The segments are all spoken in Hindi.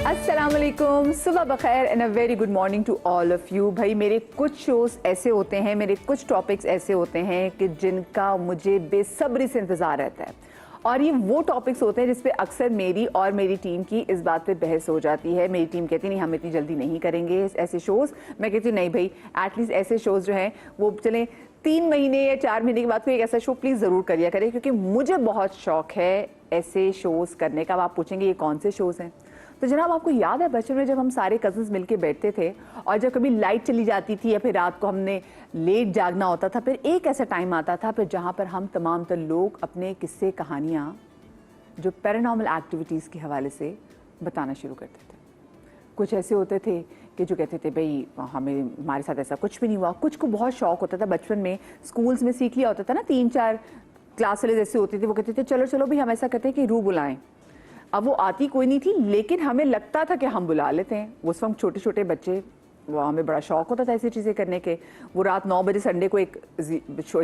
अस्सलाम वालेकुम, सुबह बखैर and a very good morning to all of you. भाई मेरे कुछ शोज़ ऐसे होते हैं, मेरे कुछ टॉपिक्स ऐसे होते हैं कि जिनका मुझे बेसब्री से इंतज़ार रहता है, और ये वो टॉपिक्स होते हैं जिस पे अक्सर मेरी और मेरी टीम की इस बात पे बहस हो जाती है। मेरी टीम कहती नहीं हम इतनी जल्दी नहीं करेंगे ऐसे शोज़, मैं कहती हूँ नहीं भाई, एटलीस्ट ऐसे शोज़ जो हैं वो चलें 3 महीने या 4 महीने के बाद कोई एक ऐसा शो प्लीज़ ज़रूर करिए करें, क्योंकि मुझे बहुत शौक है ऐसे शोज़ करने का। अब आप पूछेंगे ये कौन से शोज़ हैं, तो जनाब आपको याद है बचपन में जब हम सारे कज़न्स मिलके बैठते थे और जब कभी लाइट चली जाती थी या फिर रात को हमने लेट जागना होता था, फिर एक ऐसा टाइम आता था फिर जहाँ पर हम तमाम तर लोग अपने किस्से कहानियाँ जो पैरानॉर्मल एक्टिविटीज़ के हवाले से बताना शुरू करते थे। कुछ ऐसे होते थे कि जो कहते थे भाई हमारे साथ ऐसा कुछ भी नहीं हुआ। कुछ को बहुत शौक होता था बचपन में, स्कूल्स में सीख लिया होता था ना, 3-4 क्लास वाले जैसे होते थे, वो कहते थे चलो चलो भाई हम ऐसा करते हैं कि रूह बुलाएं। अब वो आती कोई नहीं थी, लेकिन हमें लगता था कि हम बुला लेते हैं। उस वक्त छोटे छोटे बच्चे, वो हमें बड़ा शौक होता था ऐसी चीज़ें करने के। वो रात 9 बजे संडे को एक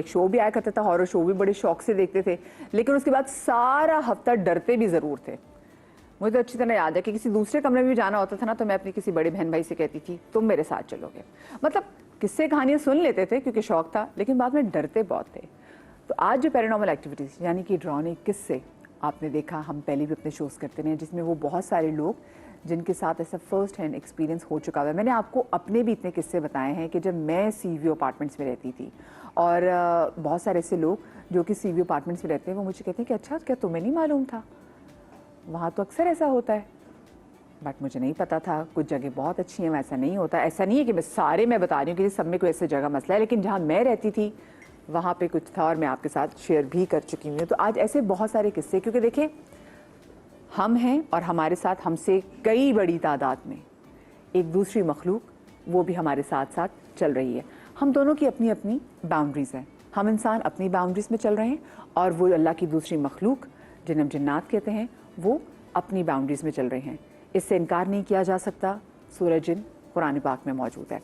शो भी आया करता था, हॉरर शो भी बड़े शौक से देखते थे, लेकिन उसके बाद सारा हफ्ता डरते भी ज़रूर थे। मुझे तो अच्छी तरह याद है कि किसी दूसरे कमरे में भी जाना होता था ना, तो मैं अपनी किसी बड़े बहन भाई से कहती थी तुम मेरे साथ चलोगे। मतलब किस्से कहानियाँ सुन लेते थे क्योंकि शौक था, लेकिन बाद में डरते बहुत थे। तो आज जो पैरानॉर्मल एक्टिविटीज़ यानी कि डरावने किस्से आपने देखा, हम पहले भी अपने शोज़ करते रहे, जिसमें वो बहुत सारे लोग जिनके साथ ऐसा फर्स्ट हैंड एक्सपीरियंस हो चुका है। मैंने आपको अपने भी इतने किस्से बताए हैं कि जब मैं सीवीओ अपार्टमेंट्स में रहती थी, और बहुत सारे ऐसे लोग जो कि सीवीओ अपार्टमेंट्स में रहते हैं वो मुझे कहते हैं कि अच्छा क्या तुम्हें नहीं मालूम था, वहाँ तो अक्सर ऐसा होता है। बट मुझे नहीं पता था, कुछ जगह बहुत अच्छी हैं वैसा नहीं होता। ऐसा नहीं है कि मैं बता रही हूँ कि सब में कोई ऐसी जगह मसला है, लेकिन जहाँ मैं रहती थी वहाँ पे कुछ था और मैं आपके साथ शेयर भी कर चुकी हूँ। तो आज ऐसे बहुत सारे किस्से, क्योंकि देखिए हम हैं और हमारे साथ हमसे कई बड़ी तादाद में एक दूसरी मखलूक वो भी हमारे साथ साथ चल रही है। हम दोनों की अपनी अपनी बाउंड्रीज़ हैं, हम इंसान अपनी बाउंड्रीज़ में चल रहे हैं और वो अल्लाह की दूसरी मखलूक जिन्हें हम जिन्नात कहते हैं वो अपनी बाउंड्रीज़ में चल रहे हैं। इससे इनकार नहीं किया जा सकता, सूरह जिन कुरान पाक में मौजूद है।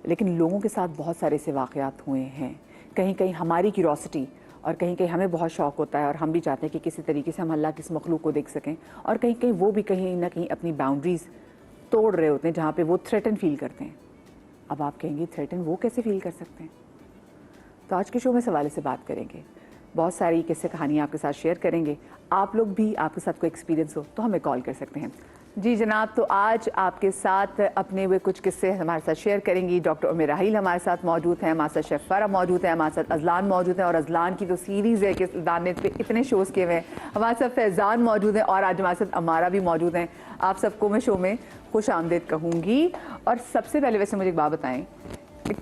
लेकिन लोगों के साथ बहुत सारे ऐसे वाक़यात हुए हैं, कहीं कहीं हमारी क्यूरोसिटी और कहीं कहीं हमें बहुत शौक़ होता है और हम भी चाहते हैं कि किसी तरीके से हम अल्लाह की इस मखलूक को देख सकें, और कहीं कहीं वो भी कहीं ना कहीं अपनी बाउंड्रीज़ तोड़ रहे होते हैं जहाँ पे वो थ्रेटन फील करते हैं। अब आप कहेंगे थ्रेटन वो कैसे फील कर सकते हैं, तो आज के शो में इस हवाले से बात करेंगे। बहुत सारी किस्से कहानियाँ आपके साथ शेयर करेंगे। आप लोग भी, आपके साथ कोई एक्सपीरियंस हो तो हमें कॉल कर सकते हैं। जी जनाब, तो आज आपके साथ अपने वे कुछ किस्से हमारे साथ शेयर करेंगी डॉक्टर उम्मे राहील हमारे साथ मौजूद हैं, हमारे साथ शेफ फरा मौजूद है, हमारे साथ अजलान मौजूद है, और अजलान की तो सीरीज़ है कि अजलान ने पे इतने शोज़ किए हुए हैं। हमारे साथ फैज़ान मौजूद हैं और आज हमारे साथ अमारा भी मौजूद हैं। आप सबको मैं शो में खुश आमदीद कहूँगी। और सबसे पहले वैसे मुझे एक बात बताएँ,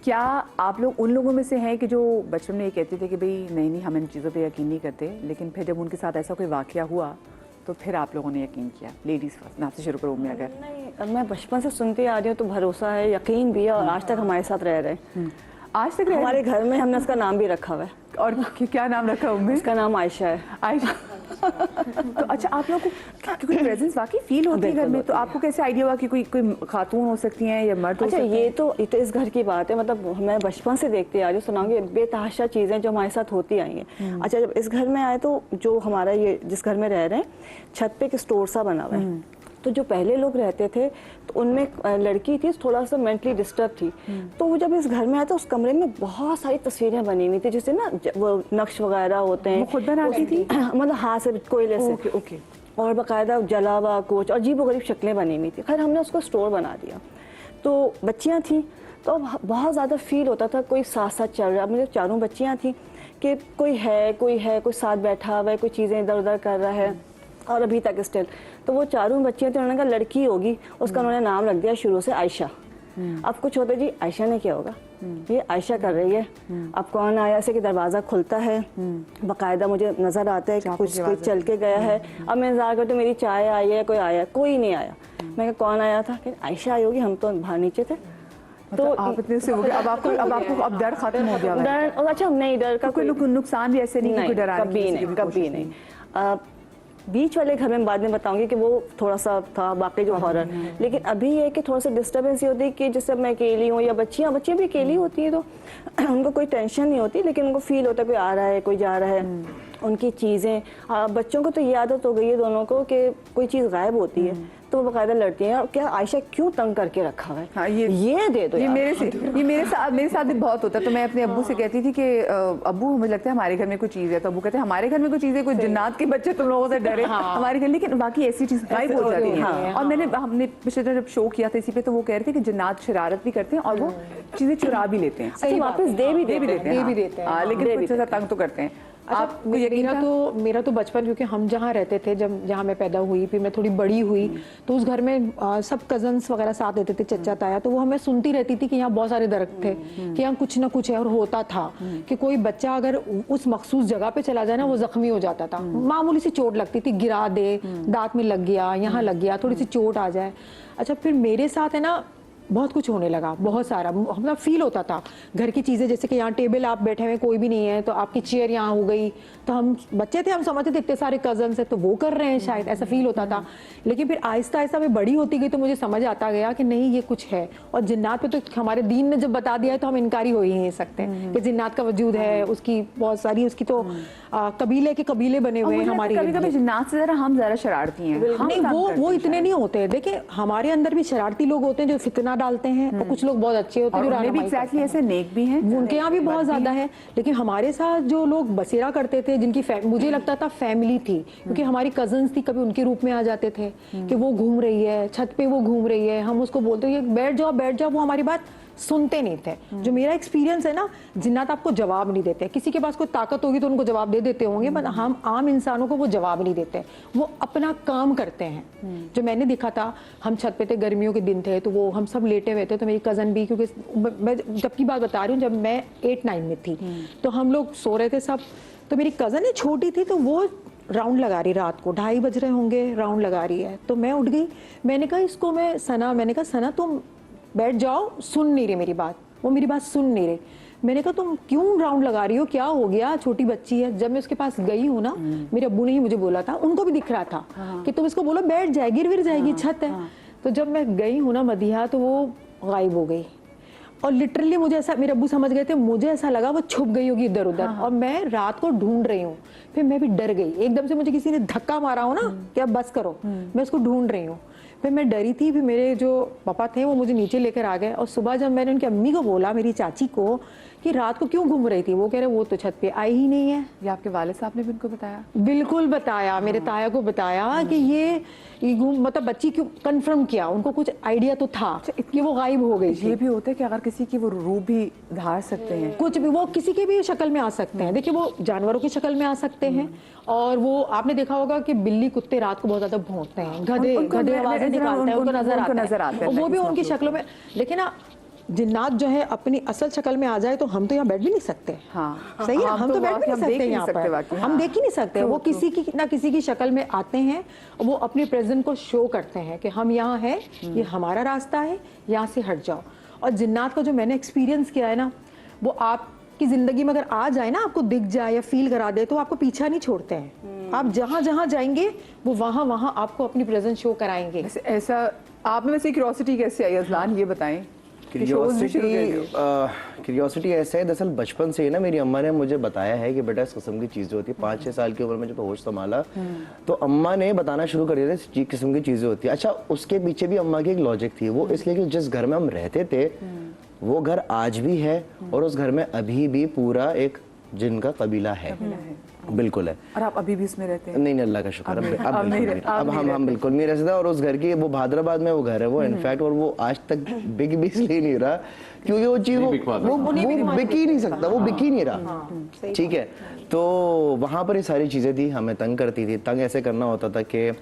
क्या आप लोग उन लोगों में से हैं कि जो बचपन में ये कहते थे कि भाई नहीं नहीं हम इन चीज़ों पे यकीन नहीं करते, लेकिन फिर जब उनके साथ ऐसा कोई वाक़या हुआ तो फिर आप लोगों ने यकीन किया? लेडीज़ फर्स्ट, मैं आपसे शुरू करूँ में। अगर नहीं, मैं बचपन से सुनती आ रही हूँ तो भरोसा है, यकीन भी है, और आज तक हमारे साथ रह रहे हैं। आज तक हमारे घर में हमने उसका नाम भी रखा हुआ है। और क्या नाम रखा उम्मीद? उसका नाम आयशा है। आयशा। तो अच्छा, आप लोगों को कोई प्रेजेंस वाकई फील होती है घर में? तो आपको कैसे आइडिया हुआ कि कोई खातून हो सकती हैं या मर्द हो सकते हैं? ये तो इस घर की बात है, मतलब मैं बचपन से देखती आ रही हूँ, सुनाऊंगी बेतहाशा चीज़ें जो हमारे साथ होती आई हैं। अच्छा, जब इस घर में आए तो जो हमारा ये जिस घर में रह रहे हैं, छत पे एक स्टोर सा बना हुआ है। तो जो पहले लोग रहते थे तो उनमें लड़की थी थोड़ा सा मेंटली डिस्टर्ब थी, तो वो जब इस घर में आया तो उस कमरे में बहुत सारी तस्वीरें बनी हुई थी, जैसे ना वो नक्श वगैरह होते हैं। वो खुद बनाती थी? मतलब हाथ से, कोयले से। Okay okay. और बाकायदा जला हुआ कुछ और अजीब गरीब शक्लें बनी हुई थी। खैर हमने उसको स्टोर बना दिया। तो बच्चियाँ थीं तो बहुत ज़्यादा फील होता था कोई साथ साथ चल रहा है। मुझे चारों बच्चियाँ थीं कि कोई साथ बैठा हुआ है, कोई चीज़ें इधर उधर कर रहा है, और अभी तक स्टिल। तो वो चारों बच्चियाँ थी, उन्होंने कहा लड़की होगी, उसका उन्होंने नाम रख दिया शुरू से आयशा। अब कुछ होता जी आयशा ने क्या होगा, ये आयशा कर रही है। अब कौन आया, ऐसे कि दरवाज़ा खुलता है, बाकायदा मुझे नज़र आता है कि कुछ कोई चल के गया है। अब मैं इंतजार करती हूँ मेरी चाय आई है, कोई आया, कोई नहीं आया। मैं कहा कौन आया था, कि आयशा आई होगी, हम तो बाहर नीचे थे। तो आप इतने से हो गए, अब आपको डर खत्म हो गया? डर, अच्छा नहीं, डर का कोई नुकसान भी ऐसे नहीं, कभी नहीं। बीच वाले घर में बाद में बताऊंगी कि वो थोड़ा सा था बाकी जो हॉरर, लेकिन अभी ये कि थोड़ा सा डिस्टर्बेंस ये होती है कि जैसे मैं अकेली हूँ या बच्चियाँ भी अकेली होती है तो उनको कोई टेंशन नहीं होती, लेकिन उनको फील होता है कोई आ रहा है, कोई जा रहा है। उनकी चीज़ें, बच्चों को तो ये आदत हो गई है दोनों को कि कोई चीज़ गायब होती है तो वो बाकायदा लड़ती हैं और क्या आयशा क्यों तंग करके रखा हुआ है, हाँ, ये दे दो ये यार। मेरे साथ भी बहुत होता है। तो मैं अपने अब्बू से कहती थी कि अब्बू मुझे लगता है हमारे घर में कोई चीज़ है, तो अब्बू कहते हैं हमारे घर में कोई चीज़ है, कोई जिन्नात के बच्चे तुम लोगों से डरे हमारे घर, लेकिन बाकी ऐसी चीज़ गायब हो जाती है। और हमने पिछले दिन जब शो किया था इसी पे, तो वो कह रहे थे कि जिन्नात शरारत भी करते हैं और वो चीज़ें चुरा भी लेते हैं, अच्छा, वापस दे भी देते हैं। हाँ, लेकिन कुछ ऐसा तंग तो करते हैं। अच्छा, मेरा तो बचपन, क्योंकि हम जहाँ रहते थे, जहाँ मैं पैदा हुई, फिर मैं थोड़ी बड़ी हुई, तो उस घर में सब कजन्स वगैरह साथ रहते थे, चचा ताया, तो वो हमें सुनती रहती थी कि यहाँ बहुत सारे दरख्त थे, कि यहाँ कुछ ना कुछ है। और होता था कि कोई बच्चा अगर उस मखसूस जगह पे चला जाए ना, वो जख्मी हो जाता था, मामूली सी चोट लगती थी, गिरा दे, दांत में लग गया, यहाँ लग गया, थोड़ी सी चोट आ जाए। अच्छा, फिर मेरे साथ है ना बहुत कुछ होने लगा, बहुत सारा हमारा फील होता था। घर की चीज़ें, जैसे कि यहाँ टेबल आप बैठे हुए कोई भी नहीं है, तो आपकी चेयर यहाँ हो गई, तो हम बच्चे थे, हम समझते थे इतने सारे कजन्स है तो वो कर रहे हैं शायद, ऐसा फील होता था। लेकिन फिर आहिस्ता आहिस्ता मैं बड़ी होती गई तो मुझे समझ आता गया कि नहीं, ये कुछ है। और जिन्नात पे तो हमारे दीन ने जब बता दिया है तो हम इनकारी हो ही नहीं सकते कि जिन्नात का वजूद है, उसकी बहुत सारी, उसकी तो कबीले के कबीले बने हुए हैं हमारे। कभी जिन्नात से हम जरा शरारती हैं। नहीं, वो इतने नहीं होते। देखिए, हमारे अंदर भी शरारती लोग होते हैं जो फितना डालते हैं, और कुछ लोग बहुत अच्छे होते हैं जो भी एग्जैक्टली ऐसे नेक भी हैं, उनके यहाँ भी बहुत ज्यादा है। लेकिन हमारे साथ जो लोग बसेरा करते थे, जिनकी मुझे लगता था फैमिली थी, क्योंकि हमारी कजन्स थी, कभी उनके रूप में आ जाते थे कि वो घूम रही है छत पे, वो घूम रही है, हम उसको बोलते हैं बैठ जाओ बैठ जाओ, वो हमारी बात सुनते नहीं थे। जो मेरा एक्सपीरियंस है ना, जिन्नात आपको जवाब नहीं देते। किसी के पास कोई ताकत होगी तो उनको जवाब दे देते होंगे, पर हम आम इंसानों को वो जवाब नहीं देते, वो अपना काम करते हैं। जो मैंने देखा था, हम छत पे थे, गर्मियों के दिन थे, तो वो हम सब लेटे हुए थे, तो मेरी कज़न भी, क्योंकि मैं जब की बात बता रही हूँ, जब मैं 8-9 में थी, तो हम लोग सो रहे थे सब। तो मेरी कज़न है, छोटी थी, तो वो राउंड लगा रही, रात को 2:30 बज रहे होंगे, राउंड लगा रही है। तो मैं उठ गई, मैंने कहा इसको, मैंने कहा सना तुम बैठ जाओ, सुन नहीं रही मेरी बात, वो मेरी बात सुन नहीं रही। मैंने कहा तुम क्यों राउंड लगा रही हो, क्या हो गया, छोटी बच्ची है। जब मैं उसके पास गई हूँ ना, मेरे अब्बू ने ही मुझे बोला था, उनको भी दिख रहा था कि तुम इसको बोलो बैठ जाए, गिर जाएगी, छत है। तो जब मैं गई हूँ ना मदिहा, तो वो गायब हो गई। और लिटरली मुझे ऐसा, मेरे अब्बू समझ गए थे, मुझे ऐसा लगा वो छुप गई होगी इधर उधर। और मैं रात को ढूंढ रही हूँ, फिर मैं भी डर गई, एकदम से मुझे किसी ने धक्का मारा हो ना कि अब बस करो, मैं उसको ढूंढ रही हूँ। फिर मैं डरी थी, फिर मेरे जो पापा थे वो मुझे नीचे लेकर आ गए। और सुबह जब मैंने उनकी अम्मी को बोला, मेरी चाची को, कि रात को क्यों घूम रही थी, वो कह रहे वो तो छत पे आई ही नहीं है। ये आपके वालिद साहब ने भी उनको बताया? बिल्कुल बताया, मेरे ताया को बताया कि ये मतलब बच्ची क्यों, कंफर्म किया, उनको कुछ आइडिया तो था कि वो गायब हो गई थी। ये भी होता है कि अगर किसी की वो रूप भी धार सकते हैं, कुछ भी, वो किसी के भी शक्ल में आ सकते हैं। देखिए, वो जानवरों की शक्ल में आ सकते हैं, और वो आपने देखा होगा कि बिल्ली कुत्ते रात को बहुत ज्यादा भौंकते हैं, गधे आवाजें निकालते हैं, उनको नजर आता है, वो भी उनकी शक्लों में। देखिए ना, जिन्नात जो है अपनी असल शक्ल में आ जाए तो हम तो यहाँ बैठ भी नहीं सकते। हाँ, सही है, हम तो बैठ भी नहीं सकते यहाँ पर, हम देख ही नहीं सकते। वो किसी की ना किसी की शक्ल में आते हैं, वो अपनी प्रेजेंस को शो करते हैं कि हम यहाँ हैं, ये हमारा रास्ता है, यहाँ से हट जाओ। और जिन्नात का जो मैंने एक्सपीरियंस किया है ना, वो आपकी जिंदगी में अगर आ जाए ना, आपको दिख जाए या फील करा दे, तो आपको पीछा नहीं छोड़ते हैं। आप जहाँ जहाँ जाएंगे वो वहाँ आपको अपनी प्रेजेंस शो कराएंगे। ऐसा आप में वैसे क्यूरियोसिटी कैसे आई अजलान, ये बताएं। क्यूरियोसिटी ऐसा है, दरअसल बचपन से ही ना मेरी अम्मा ने मुझे बताया है कि बेटा इस किस्म की चीज़ें होती है। 5-6 साल की उम्र में जब होश संभाला तो अम्मा ने बताना शुरू कर दिया था इस किस्म की चीज़ें होती है। अच्छा, उसके पीछे भी अम्मा की एक लॉजिक थी, वो इसलिए कि जिस घर में हम रहते थे वो घर आज भी है, और उस घर में अभी भी पूरा एक जिन का कबीला है, बिल्कुल है। और आप अभी भी उसमें रहते हैं? नहीं, अल्लाह का शुक्र, अब हम बिल्कुल नहीं रह सकते। और उस घर की, वो भादराबाद में वो घर है वो, इनफैक्ट, और वो आज तक बिक भी इसलिए नहीं रहा क्योंकि वो चीज वो बिक ही नहीं सकता, वो बिक ही नहीं रहा। ठीक है, तो वहाँ पर ये सारी चीज़ें थी, हमें तंग करती थी। तंग ऐसे करना होता था कि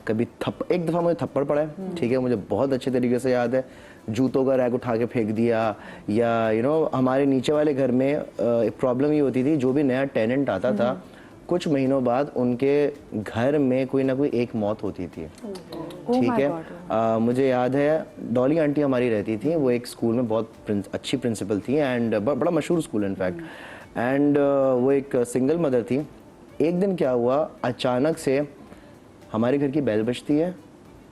कभी एक दफ़ा मुझे थप्पड़ पड़ा है, ठीक है, मुझे बहुत अच्छे तरीके से याद है। जूतों का रैक उठा के फेंक दिया, या हमारे नीचे वाले घर में एक प्रॉब्लम ये होती थी, जो भी नया टेनेंट आता था, कुछ महीनों बाद उनके घर में कोई ना कोई एक मौत होती थी। ठीक है, मुझे याद है डॉली आंटी हमारी रहती थी, वो एक स्कूल में बहुत अच्छी प्रिंसिपल थी, एंड बड़ा मशहूर स्कूल है इनफैक्ट, एंड वो एक सिंगल मदर थी। एक दिन क्या हुआ, अचानक से हमारे घर की बेल बजती है,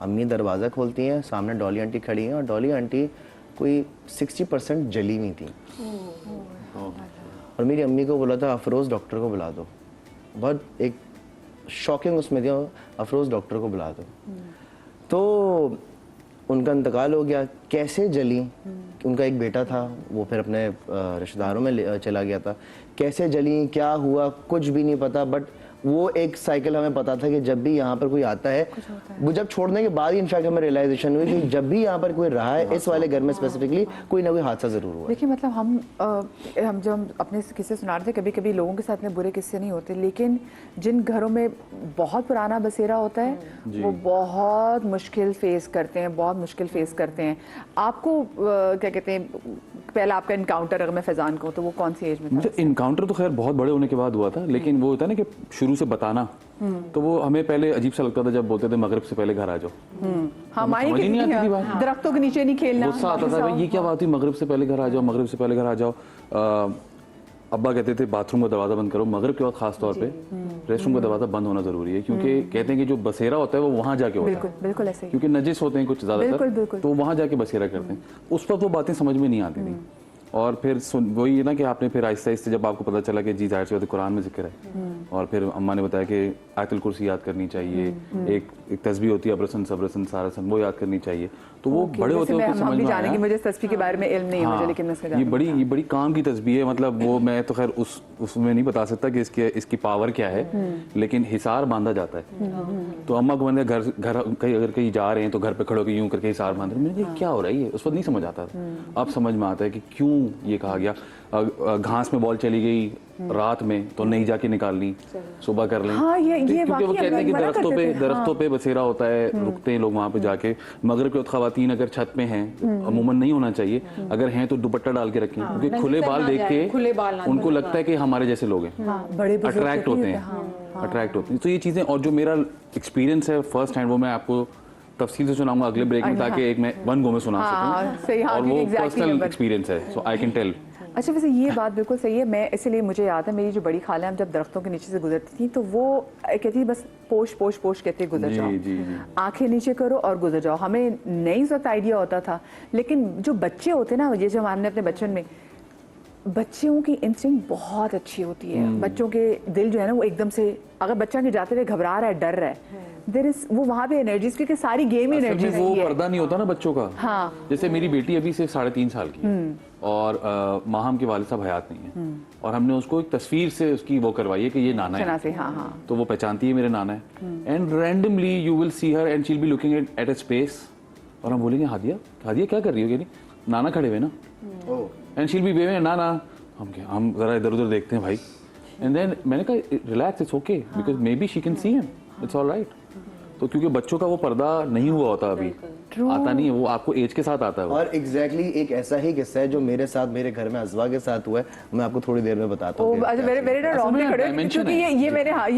अम्मी दरवाज़ा खोलती हैं, सामने डॉली आंटी खड़ी हैं, और डॉली आंटी कोई 60% जली हुई थी। और मेरी अम्मी को बोला था अफरोज़ डॉक्टर को बुला दो, बहुत एक शॉकिंग उसमें थी, अफरोज़ डॉक्टर को बुला दो। तो उनका इंतकाल हो गया। कैसे जली, उनका एक बेटा था, वो फिर अपने रिश्तेदारों में चला गया था। कैसे जली, क्या हुआ, कुछ भी नहीं पता। बट वो एक साइकिल हमें पता था कि जब भी यहाँ पर कोई आता है, वो जब छोड़ने के बाद ही इनफैक्ट हमें रियलाइजेशन हुई कि जब भी यहाँ पर कोई रहा है, इस वाले घर में स्पेसिफिकली कोई ना कोई हादसा जरूर हुआ है। देखिए मतलब हम जब हम अपने किस्से सुना रहे थे, कभी कभी लोगों के साथ में बुरे किस्से नहीं होते, लेकिन जिन घरों में बहुत पुराना बसेरा होता है वो बहुत मुश्किल फेस करते हैं, बहुत मुश्किल फेस करते हैं। आपको क्या कहते हैं, पहला आपका इनकाउंटर अगर मैं फैजान कहूँ तो वो कौन सी एज में था? मुझे इनकाउंटर तो खैर बहुत बड़े होने के बाद हुआ था, लेकिन वो होता है ना कि शुरू से बताना, तो वो हमें पहले अजीब सा लगता था जब बोलते थे मगरिब से पहले घर आ जाओ। हमारी समझ ही नहीं आती थी बात। दरख्तों के नीचे नहीं खेलना, गुस्सा आता था, ये क्या बात हुई, मगरिब से पहले घर आ जाओ, मगरिब से पहले घर आ जाओ। अब्बा कहते थे बाथरूम का दरवाजा बंद करो, मगरिब के बाद खास तौर पे रेस्टरूम का दरवाजा बंद होना जरूरी है, क्योंकि कहते हैं कि जो बसेरा होता है वो वहां जाके होता है, बिल्कुल ऐसे ही, क्योंकि नजिस होते हैं कुछ ज्यादातर, तो वहां जाके बसेरा करते हैं। उस वक्त वो बातें समझ में नहीं आती थी। और फिर वही है ना कि आपने फिर आहिस्ते आहिस्ते जब आपको पता चला कि जी जाहिर सी बात है कुरान में जिक्र है, और फिर अम्मा ने बताया कि आयतुल कुर्सी याद करनी चाहिए, एक तस्बीह होती है अब्रसन सब्रसन सारसन, वो याद करनी चाहिए। तो वो बड़े होते होते समझ में आया। मुझे तस्बीह के बारे में इल्म नहीं है मुझे, लेकिन मैं इसका ये बड़ी काम की तस्बीह है। मतलब वो मैं तो खैर उसमें नहीं बता सकता कि इसकी पावर क्या है, लेकिन हिसार बांधा जाता है। तो अम्मा को मैंने घर अगर कहीं जा रहे हैं तो घर पे खड़ो के यूं करके हिसार बांध रहे, मैंने क्या हो रहा है, उस वक्त नहीं समझ आता था। अब समझ में आता है कि क्यों ये कहा गया। घास में बॉल चली गई रात में तो नहीं जाके निकालनी, सुबह कर लें। हाँ, ये क्योंकि वो कहते हैं कि दरख्तों पे बसेरा होता है, रुकते हैं लोग वहाँ पे जाके। मगरिब के वक्त खवातीन अगर छत पे हैं, अमूमन नहीं होना चाहिए, अगर हैं तो दुपट्टा डाल के रखें, क्योंकि खुले बाल देख के उनको लगता है कि हमारे जैसे लोग हैं, अट्रैक्ट होते हैं। तो ये चीजें, और जो मेरा एक्सपीरियंस है फर्स्ट हैंड, वो मैं आपको तफसील से सुनाऊंगा अगले ब्रेक में, ताकि एक मैं वन गो में सुना सकूं, और वो पर्सनल एक्सपीरियंस है, सो आई कैन टेल। अच्छा, वैसे ये बात बिल्कुल सही है। मैं इसलिए मुझे याद है मेरी जो बड़ी खाला है, हम जब दरख्तों के नीचे से गुजरती थी तो वो कहती थी बस पोश पोश पोश कहते गुजर जाओ, आंखें नीचे करो और गुजर जाओ। हमें नहीं सख्त आइडिया होता था, लेकिन जो बच्चे होते ना, ये जो हमने अपने बचपन में, बच्चों की इंस्टिंक्ट बहुत अच्छी होती है। बच्चों के दिल जो है ना वो एकदम से, अगर बच्चा के जाते हुए घबरा रहा है, डर रहा है, देयर इज वो वहाँ पे एनर्जीज, क्योंकि सारी गेम ही एनर्जी वो पर्दा नहीं होता ना बच्चों का। हाँ, जैसे मेरी बेटी अभी से 3.5 साल की है, और माहम के वालिद साहब हयात नहीं है, और हमने उसको एक तस्वीर से उसकी वो करवाई है कि ये नाना है, से, हाँ। तो वो पहचानती है मेरे नाना है, and randomly you will see her and she will be looking at a space, और हम बोलेंगे हादिया क्या कर रही हो, कहती नाना खड़े हुए ना, and she will be waving नाना, हम जरा इधर उधर देखते हैं भाई, एंड देन मैंने कहा relax, it's okay, because may be she can see him, it's all right. तो क्योंकि बच्चों का वो पर्दा नहीं हुआ होता अभी, आता नहीं है, वो आपको एज के साथ आता है। और एग्जैक्टली एक ऐसा ही किस्सा है जो मेरे साथ, मेरे घर में अजवा के साथ हुआ है, मैं आपको थोड़ी देर में बताता हूँ। अच्छा, मेरे ना रोंगटे खड़े हैं, क्योंकि ये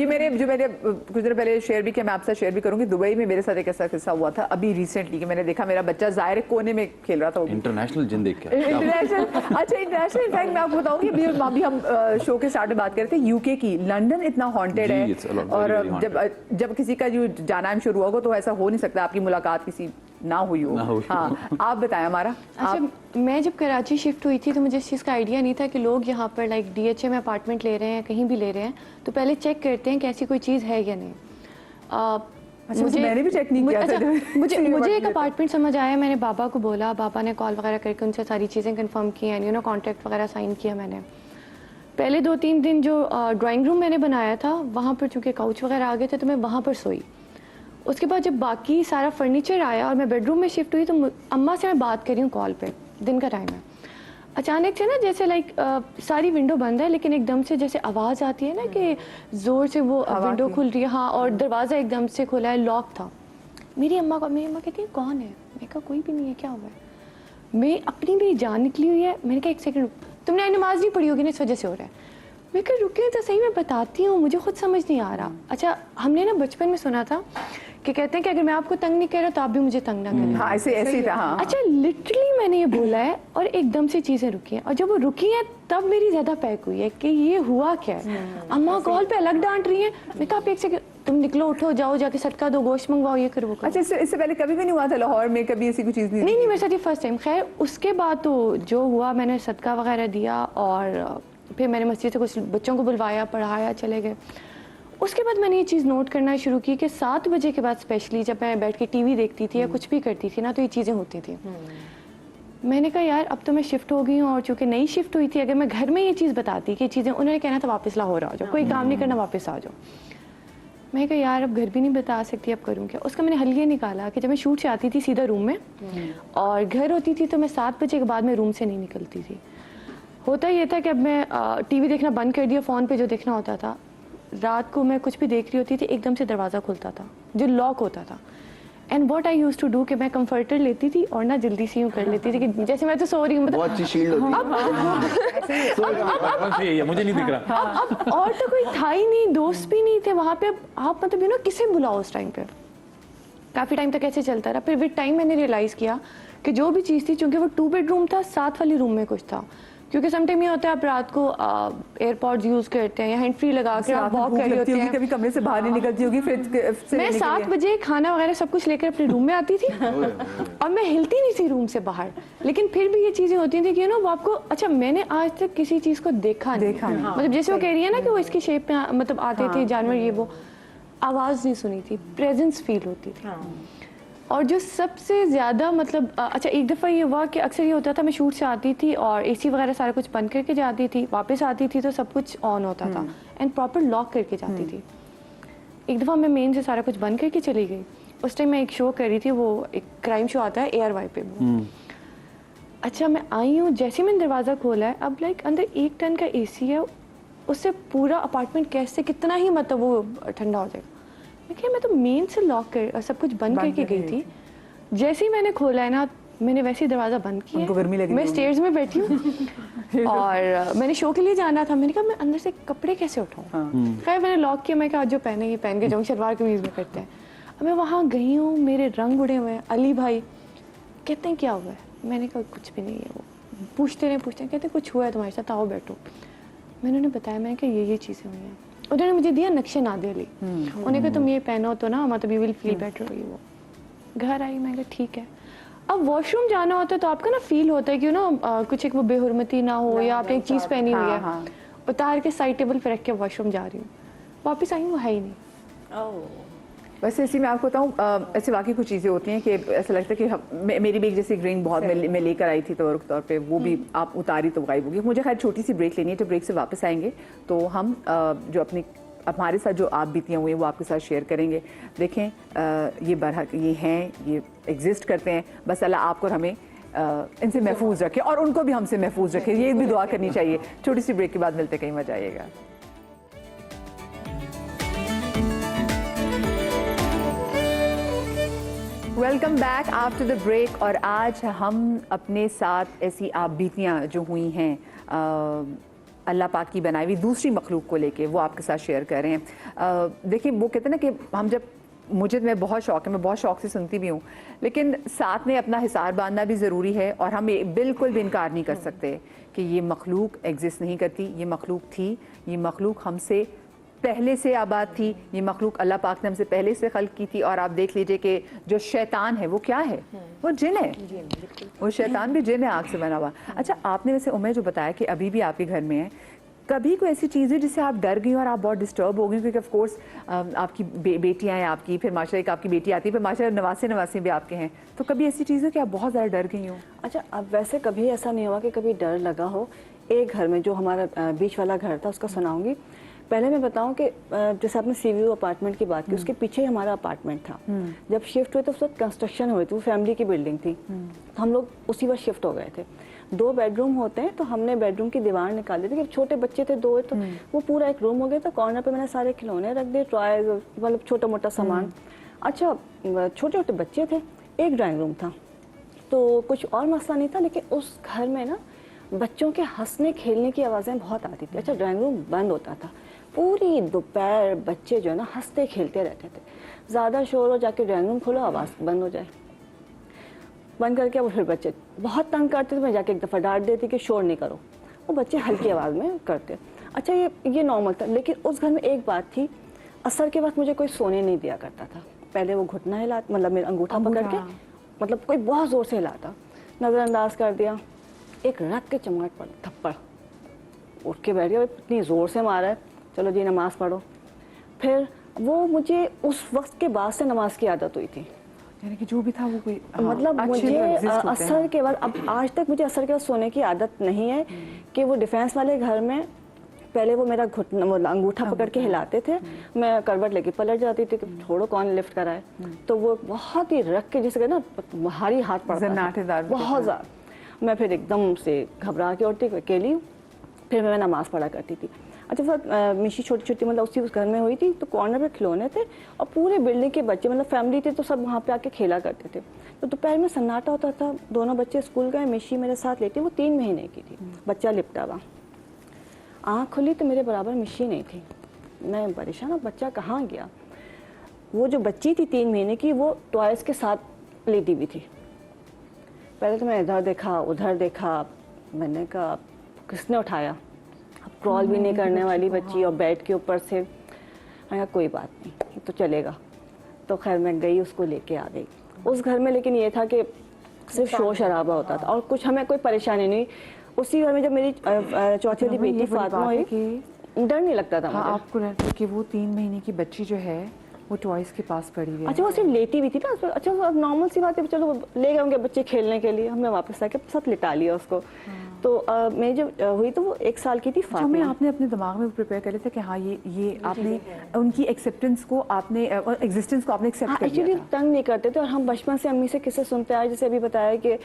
मेरे जो मैंने कुछ देर पहले शेयर भी किया, मैं आपसे शेयर भी करूंगी। दुबई में मेरे साथ एक ऐसा किस्सा हुआ था अभी रिसेंटली, कि मैंने देखा मेरा बच्चा ज़ाहिर कोने में खेल रहा था, इंटरनेशनल जिन देख के। इंटरनेशनल, अच्छा इंटरनेशनल, इनफैक्ट मैं आपको बताऊंगी, अभी हम शो के स्टार्ट में बात करते हैं यूके की। लंदन इतना हॉन्टेड है, और जब किसी का जो जाना शुरू होगा तो ऐसा हो नहीं सकता आपकी मुलाकात किसी ना हुई हो। हाँ, आप बताएं हमारा। अच्छा, मैं जब कराची शिफ्ट हुई थी तो मुझे इस चीज़ का आइडिया नहीं था कि लोग यहाँ पर लाइक DHA में अपार्टमेंट ले रहे हैं, कहीं भी ले रहे हैं, तो पहले चेक करते हैं कि ऐसी कोई चीज़ है या नहीं। मैंने भी चेक नहीं किया था। मुझे एक अपार्टमेंट समझ आया, मैंने बाबा को बोला, बाबा ने कॉल वगैरह करके उनसे सारी चीज़ें कंफर्म की, एंड कॉन्ट्रैक्ट वगैरह साइन किया मैंने। पहले 2-3 दिन जो ड्राइंग रूम मैंने बनाया था, वहाँ पर चूँकि काउच वगैरह आ गए थे तो मैं वहाँ पर सोई। उसके बाद जब बाकी सारा फर्नीचर आया और मैं बेडरूम में शिफ्ट हुई, तो अम्मा से मैं बात कर रही हूँ कॉल पे, दिन का टाइम है, अचानक से ना जैसे लाइक सारी विंडो बंद है, लेकिन एकदम से जैसे आवाज़ आती है ना कि ज़ोर से वो विंडो खुल रही है, हाँ, और दरवाज़ा एकदम से खुला है, लॉक था। मेरी अम्मा कहती है कौन है, मैं कहा कोई भी नहीं है, क्या हुआ है। मैं अपनी भी जान निकली हुई है, मैंने कहा 1 सेकंड तुमने नमाज नहीं पढ़ी होगी ना, इस वजह से हो रहा है। मैं कहा रुके तो सही, मैं बताती हूँ, मुझे खुद समझ नहीं आ रहा। अच्छा, हमने ना बचपन में सुना था कि कहते हैं कि अगर मैं आपको तंग नहीं कर रहा तो आप भी मुझे तंग ना करें। हाँ, ऐसे था। हाँ। अच्छा, लिटरली मैंने ये बोला है और एकदम से चीज़ें रुकी हैं, और जब वो रुकी हैं तब मेरी ज़्यादा पैक हुई है कि ये हुआ क्या है। अम्मा कॉल पे अलग डांट रही हैं, मैं कहा आप 1 सेकंड, तुम निकलो, उठो, जाओ जाके सदका दो, गोश्त मंगवाओ, ये करो वो करो। अच्छा, इससे पहले कभी भी नहीं हुआ था लाहौर में, कभी ऐसी कोई चीज़ नहीं, मेरे साथ ये फर्स्ट टाइम। खैर उसके बाद तो जो हुआ, मैंने सदका वगैरह दिया और फिर मैंने मस्जिद से कुछ बच्चों को बुलवाया, पढ़ाया, चले गए। उसके बाद मैंने ये चीज़ नोट करना शुरू की कि 7 बजे के बाद स्पेशली जब मैं बैठ के टीवी देखती थी या कुछ भी करती थी ना, तो ये चीज़ें होती थी। मैंने कहा यार अब तो मैं शिफ्ट हो गई हूँ, और चूंकि नई शिफ्ट हुई थी, अगर मैं घर में ये चीज़ बताती कि चीज़ें, उन्होंने कहना था वापस लाहौर आ जाओ, कोई काम नहीं करना, वापस आ जाओ। मैं कहा यार अब घर भी नहीं बता सकती, अब करूँ क्या। उसका मैंने हल ये निकाला कि जब मैं शूट से आती थी सीधा रूम में, और घर होती थी तो मैं 7 बजे के बाद मैं रूम से नहीं निकलती थी। होता ये था कि अब मैं टीवी देखना बंद कर दिया, फ़ोन पे जो देखना होता था, रात को मैं कुछ भी देख रही होती थी, एकदम से दरवाज़ा खुलता था जो लॉक होता था। And what I used to do कि मैं कंफर्टर लेती थी और ना जल्दी से यूँ कर लेती थी कि जैसे मैं तो सो रही हूँ, मतलब बहुत अच्छी शील्ड होती है। मुझे नहीं दिख रहा। अब और तो कोई था ही नहीं, दोस्त भी नहीं थे वहाँ पे। अब आप मतलब किसे बुलाओ उस टाइम पे। काफ़ी टाइम तक ऐसे चलता रहा। फिर विद टाइम मैंने रियलाइज़ किया कि जो भी चीज़ थी, चूँकि वो 2 बेडरूम था, साथ वाली रूम में कुछ था। क्योंकि समटाइम ये होता है आप रात को एयरपॉड्स यूज करते हैं या हैंड फ्री लगा के आप वॉक कर रही होती हैं, कभी कमरे से बाहर नहीं निकलती होगी, फिर मैं 7 बजे खाना वगैरह सब कुछ लेकर अपने रूम में आती थी और मैं हिलती नहीं थी रूम से बाहर। लेकिन फिर भी ये चीजें होती थी कि वो आपको, अच्छा मैंने आज तक किसी चीज को देखा नहीं, मतलब जैसे वो कह रही है ना कि वो इसकी शेप में मतलब आते थे जानवर, ये वो आवाज नहीं सुनी थी, प्रेजेंस फील होती थी। और जो सबसे ज़्यादा मतलब अच्छा, एक दफ़ा ये हुआ कि अक्सर ये होता था मैं शूट से आती थी और एसी वगैरह सारा कुछ बंद करके जाती थी, वापस आती थी तो सब कुछ ऑन होता था एंड प्रॉपर लॉक करके जाती थी। एक दफ़ा मैं मेन से सारा कुछ बंद करके चली गई। उस टाइम मैं एक शो कर रही थी, वो एक क्राइम शो आता है ARY पे। अच्छा मैं आई हूँ, जैसे मैंने दरवाज़ा खोला है, अब लाइक अंदर 1 टन का AC है, उससे पूरा अपार्टमेंट कैसे कितना ही मतलब वो ठंडा हो जाएगा। मैं तो मेन से लॉक कर सब कुछ बंद करके गई थी। जैसे ही मैंने खोला है ना, मैंने वैसे ही दरवाज़ा बंद किया। उनको गर्मी लगी, मैं स्टेयर्स में बैठी हूँ और मैंने शो के लिए जाना था। मैंने कहा मैं अंदर से कपड़े कैसे उठाऊँ। खैर मैंने लॉक किया, मैं कहा जो पहने ये पहन के जाऊँ, शलवार कमीज में करते हैं। अब मैं वहाँ गई हूँ, मेरे रंग उड़े हुए हैं। अली भाई कहते हैं क्या हुआ है, मैंने कहा कुछ भी नहीं है। वो पूछते रहे कहते कुछ हुआ है तुम्हारे साथ, आओ बैठो। मैंने उन्हें बताया, मैंने कहा ये चीज़ें हुई हैं। उन्होंने मुझे दिया नक्शे नादे अली, उन्हें कहा तुम ये पहनो तो ना मतलब यू विल फील बेटर। वो घर आई, मैं कहा ठीक है। अब वॉशरूम जाना होता है तो आपका ना फील होता है कि कुछ एक वो बेहुरमती ना हो या आपने एक चीज़ पहनी हुई है। उतार के साइड टेबल पर रख के वॉशरूम जा रही हूँ, वापस आई हूँ, वो है ही नहीं। वैसे इसी मैं आपको बताऊँ, ऐसे वाकई कुछ चीज़ें होती हैं कि ऐसा लगता है कि मेरी भी एक जैसी रिंग बहुत मैं लेकर आई थी तवरुक तौर पे, वो भी आप उतारी तो गायब होगी। मुझे खैर छोटी सी ब्रेक लेनी है, तो ब्रेक से वापस आएंगे तो हम जो अपनी हमारे साथ जो आप बीतियाँ हुई हैं वो आपके साथ शेयर करेंगे। देखें ये बरहक ये हैं, ये एग्जिस्ट करते हैं, बस अल्लाह आपको और हमें इनसे महफूज रखे और उनको भी हमसे महफूज रखे, ये भी दुआ करनी चाहिए। छोटी सी ब्रेक के बाद मिलते, कहीं मजा आइएगा। Welcome back after the break. और आज हम अपने साथ ऐसी आप बीतियाँ जो हुई हैं अल्लाह पाक की बनाई हुई दूसरी मखलूक को लेके, वो आपके साथ शेयर कर रहे हैं। देखिए वो कहते हैं ना कि हम जब, मैं बहुत शौक है, मैं बहुत शौक से सुनती भी हूँ, लेकिन साथ में अपना हिसार बांधना भी ज़रूरी है। और हम बिल्कुल भी इनकार नहीं कर सकते कि ये मखलूक एग्जिस्ट नहीं करती, ये मखलूक थी, ये मखलूक हमसे पहले से आबाद थी, ये मखलूक अल्लाह पाक ने हमसे पहले से खल्क की थी। और आप देख लीजिए कि जो शैतान है वो क्या है, वो जिन है, वो शैतान भी जिन है, आग से बना हुआ। अच्छा आपने वैसे उम्र जो बताया कि अभी भी आपके घर में है, कभी कोई ऐसी चीज़ है जिससे आप डर गई और आप बहुत डिस्टर्ब हो गई? क्योंकि ऑफ कोर्स आपकी बेटियां हैं आपकी, फिर माशाल्लाह एक आपकी बेटी आती है, फिर माशाल्लाह नवासे भी आपके हैं, तो कभी ऐसी चीज़ है कि आप बहुत ज़्यादा डर गई हो? अच्छा अब वैसे कभी ऐसा नहीं हुआ कि कभी डर लगा हो। एक घर में जो हमारा बीच वाला घर था उसका सुनाऊंगी। पहले मैं बताऊं कि जैसे आपने सीव्यू अपार्टमेंट की बात की, उसके पीछे ही हमारा अपार्टमेंट था। जब शिफ्ट हुए तो उस वक्त कंस्ट्रक्शन हुई थी, वो फैमिली की बिल्डिंग थी, तो हम लोग उसी वक्त शिफ्ट हो गए थे। 2 बेडरूम होते हैं, तो हमने बेडरूम की दीवार निकाल दी थी। छोटे बच्चे थे 2, तो वो पूरा एक रूम हो गया था। कॉर्नर पे मैंने सारे खिलौने रख दिए, टॉयज, मतलब छोटा मोटा सामान। अच्छा छोटे छोटे बच्चे थे, एक ड्राइंग रूम था, तो कुछ और मसला नहीं था। लेकिन उस घर में ना बच्चों के हंसने खेलने की आवाज़ें बहुत आती थी। अच्छा ड्राइंग रूम बंद होता था, पूरी दोपहर बच्चे जो है ना हंसते खेलते रहते थे। ज़्यादा शोर हो, जाके ड्राइंग रूम खोलो, आवाज़ बंद हो जाए, बंद करके वो फिर बच्चे बहुत तंग करते थे। मैं जाके एक दफ़ा डांट देती कि शोर नहीं करो, वो बच्चे हल्की आवाज़ में करते। अच्छा ये नॉर्मल था। लेकिन उस घर में एक बात थी, असर के वक्त मुझे कोई सोने नहीं दिया करता था। पहले वो घुटना हिलाता, मतलब मेरा अंगूठा पकड़ के, मतलब कोई बहुत ज़ोर से हिलाता, नज़रअंदाज कर दिया। एक रख के चमाट पड़, थप्पड़, उठ के बैठ गया, इतनी ज़ोर से मारा है, चलो जी नमाज़ पढ़ो। फिर वो मुझे उस वक्त के बाद से नमाज की आदत हुई थी। यानी कि जो भी था वो कोई मतलब अच्छे मुझे exist होते हैं। असर के बाद, अब आज तक मुझे असर के बाद सोने की आदत नहीं है कि वो डिफेंस वाले घर में पहले वो मेरा घुटना, वो अंगूठा पकड़ के हिलाते थे, मैं करवट लेके पलट जाती थी कि छोड़ो कौन लिफ्ट कराए, तो वो बहुत ही रख के जैसे ना भारी हाथ पड़ता जन्नाटेदार था बहुत ज़्यादा। मैं फिर एकदम से घबरा के उठती अकेली, फिर मैं नमाज़ पढ़ा करती थी। अच्छा फिर मिशी छोटी छोटी मतलब उसी उस घर में हुई थी, तो कॉर्नर पे खिलौने थे और पूरे बिल्डिंग के बच्चे मतलब फैमिली थी, तो सब वहाँ पे आके खेला करते थे। तो दोपहर में सन्नाटा होता था, दोनों बच्चे स्कूल गए, मिशी मेरे साथ लेती, वो 3 महीने की थी, बच्चा लिपटा हुआ। आँख खुली तो मेरे बराबर मिशी नहीं थी। मैं परेशान, बच्चा कहाँ गया। वो जो बच्ची थी 3 महीने की, वो टॉयज़ के साथ लेटी हुई थी। पहले तो मैं इधर देखा उधर देखा, मैंने कहा किसने उठाया, अब क्रॉल भी नहीं करने वाली बच्ची और बेड के ऊपर से। मैंने कहा कोई बात नहीं, तो चलेगा। तो खैर मैं गई, उसको लेके आ गई उस घर में। लेकिन ये था कि सिर्फ शोर शराबा होता था और कुछ हमें कोई परेशानी नहीं। उसी घर में जब मेरी चौथी वाली बेटी फातिमा हुई, डर नहीं लगता था मुझे। आपको लगता कि वो 3 महीने की बच्ची जो है वो टॉयज के पास पड़ी हुई है। अच्छा वो सिर्फ लेटी भी थी ना। अच्छा अब नॉर्मल सी बात है, चलो ले गए होंगे बच्चे खेलने के लिए, हमने वापस आके साथ लिटा लिया उसको। तो मेरी जब हुई तो वो 1 साल की थी फातिमा। में आपने अपने दिमाग में प्रिपेयर कर लिया था कि हाँ ये आपने उनकी एक्सेप्टेंस को, आपने एग्जिस्टेंस को आपने एक्सेप्ट कर लिया एक्चुअली था। तंग नहीं करते थे और हम बचपन से अम्मी से किस्से सुनते आए, जैसे अभी बताया कि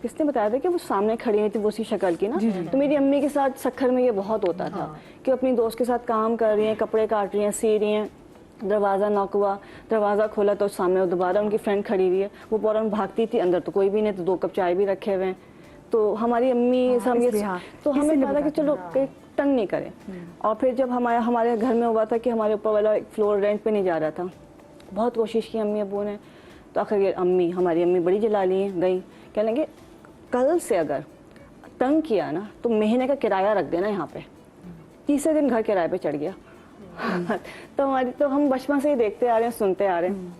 किसने बताया था कि वो सामने खड़ी हुई थी वो उसी शक्ल की ना। तो मेरी अम्मी के साथ सखर में ये बहुत होता था कि अपनी दोस्त के साथ काम कर रही हैं, कपड़े काट रही हैं, सी रही हैं, दरवाज़ा नॉक हुआ, दरवाज़ा खोला तो सामने दोबारा उनकी फ्रेंड खड़ी हुई है, वो फ़ौरन भागती थी, अंदर तो कोई भी नहीं, तो 2 कप चाय भी रखे हुए हैं। तो हमारी अम्मी तो हमें पता कि चलो तंग नहीं करें। और फिर जब हमारे घर में हुआ था कि हमारे ऊपर वाला एक फ्लोर रेंट पे नहीं जा रहा था, बहुत कोशिश की अम्मी अबू ने, तो आखिर हमारी अम्मी बड़ी जलाली हैं, गई कहने लगे कल से अगर तंग किया ना तो महीने का किराया रख देना यहाँ पे। तीसरे दिन घर किराए पे चढ़ गया। तो हम बचपन से ही देखते आ रहे हैं, सुनते आ रहे हैं।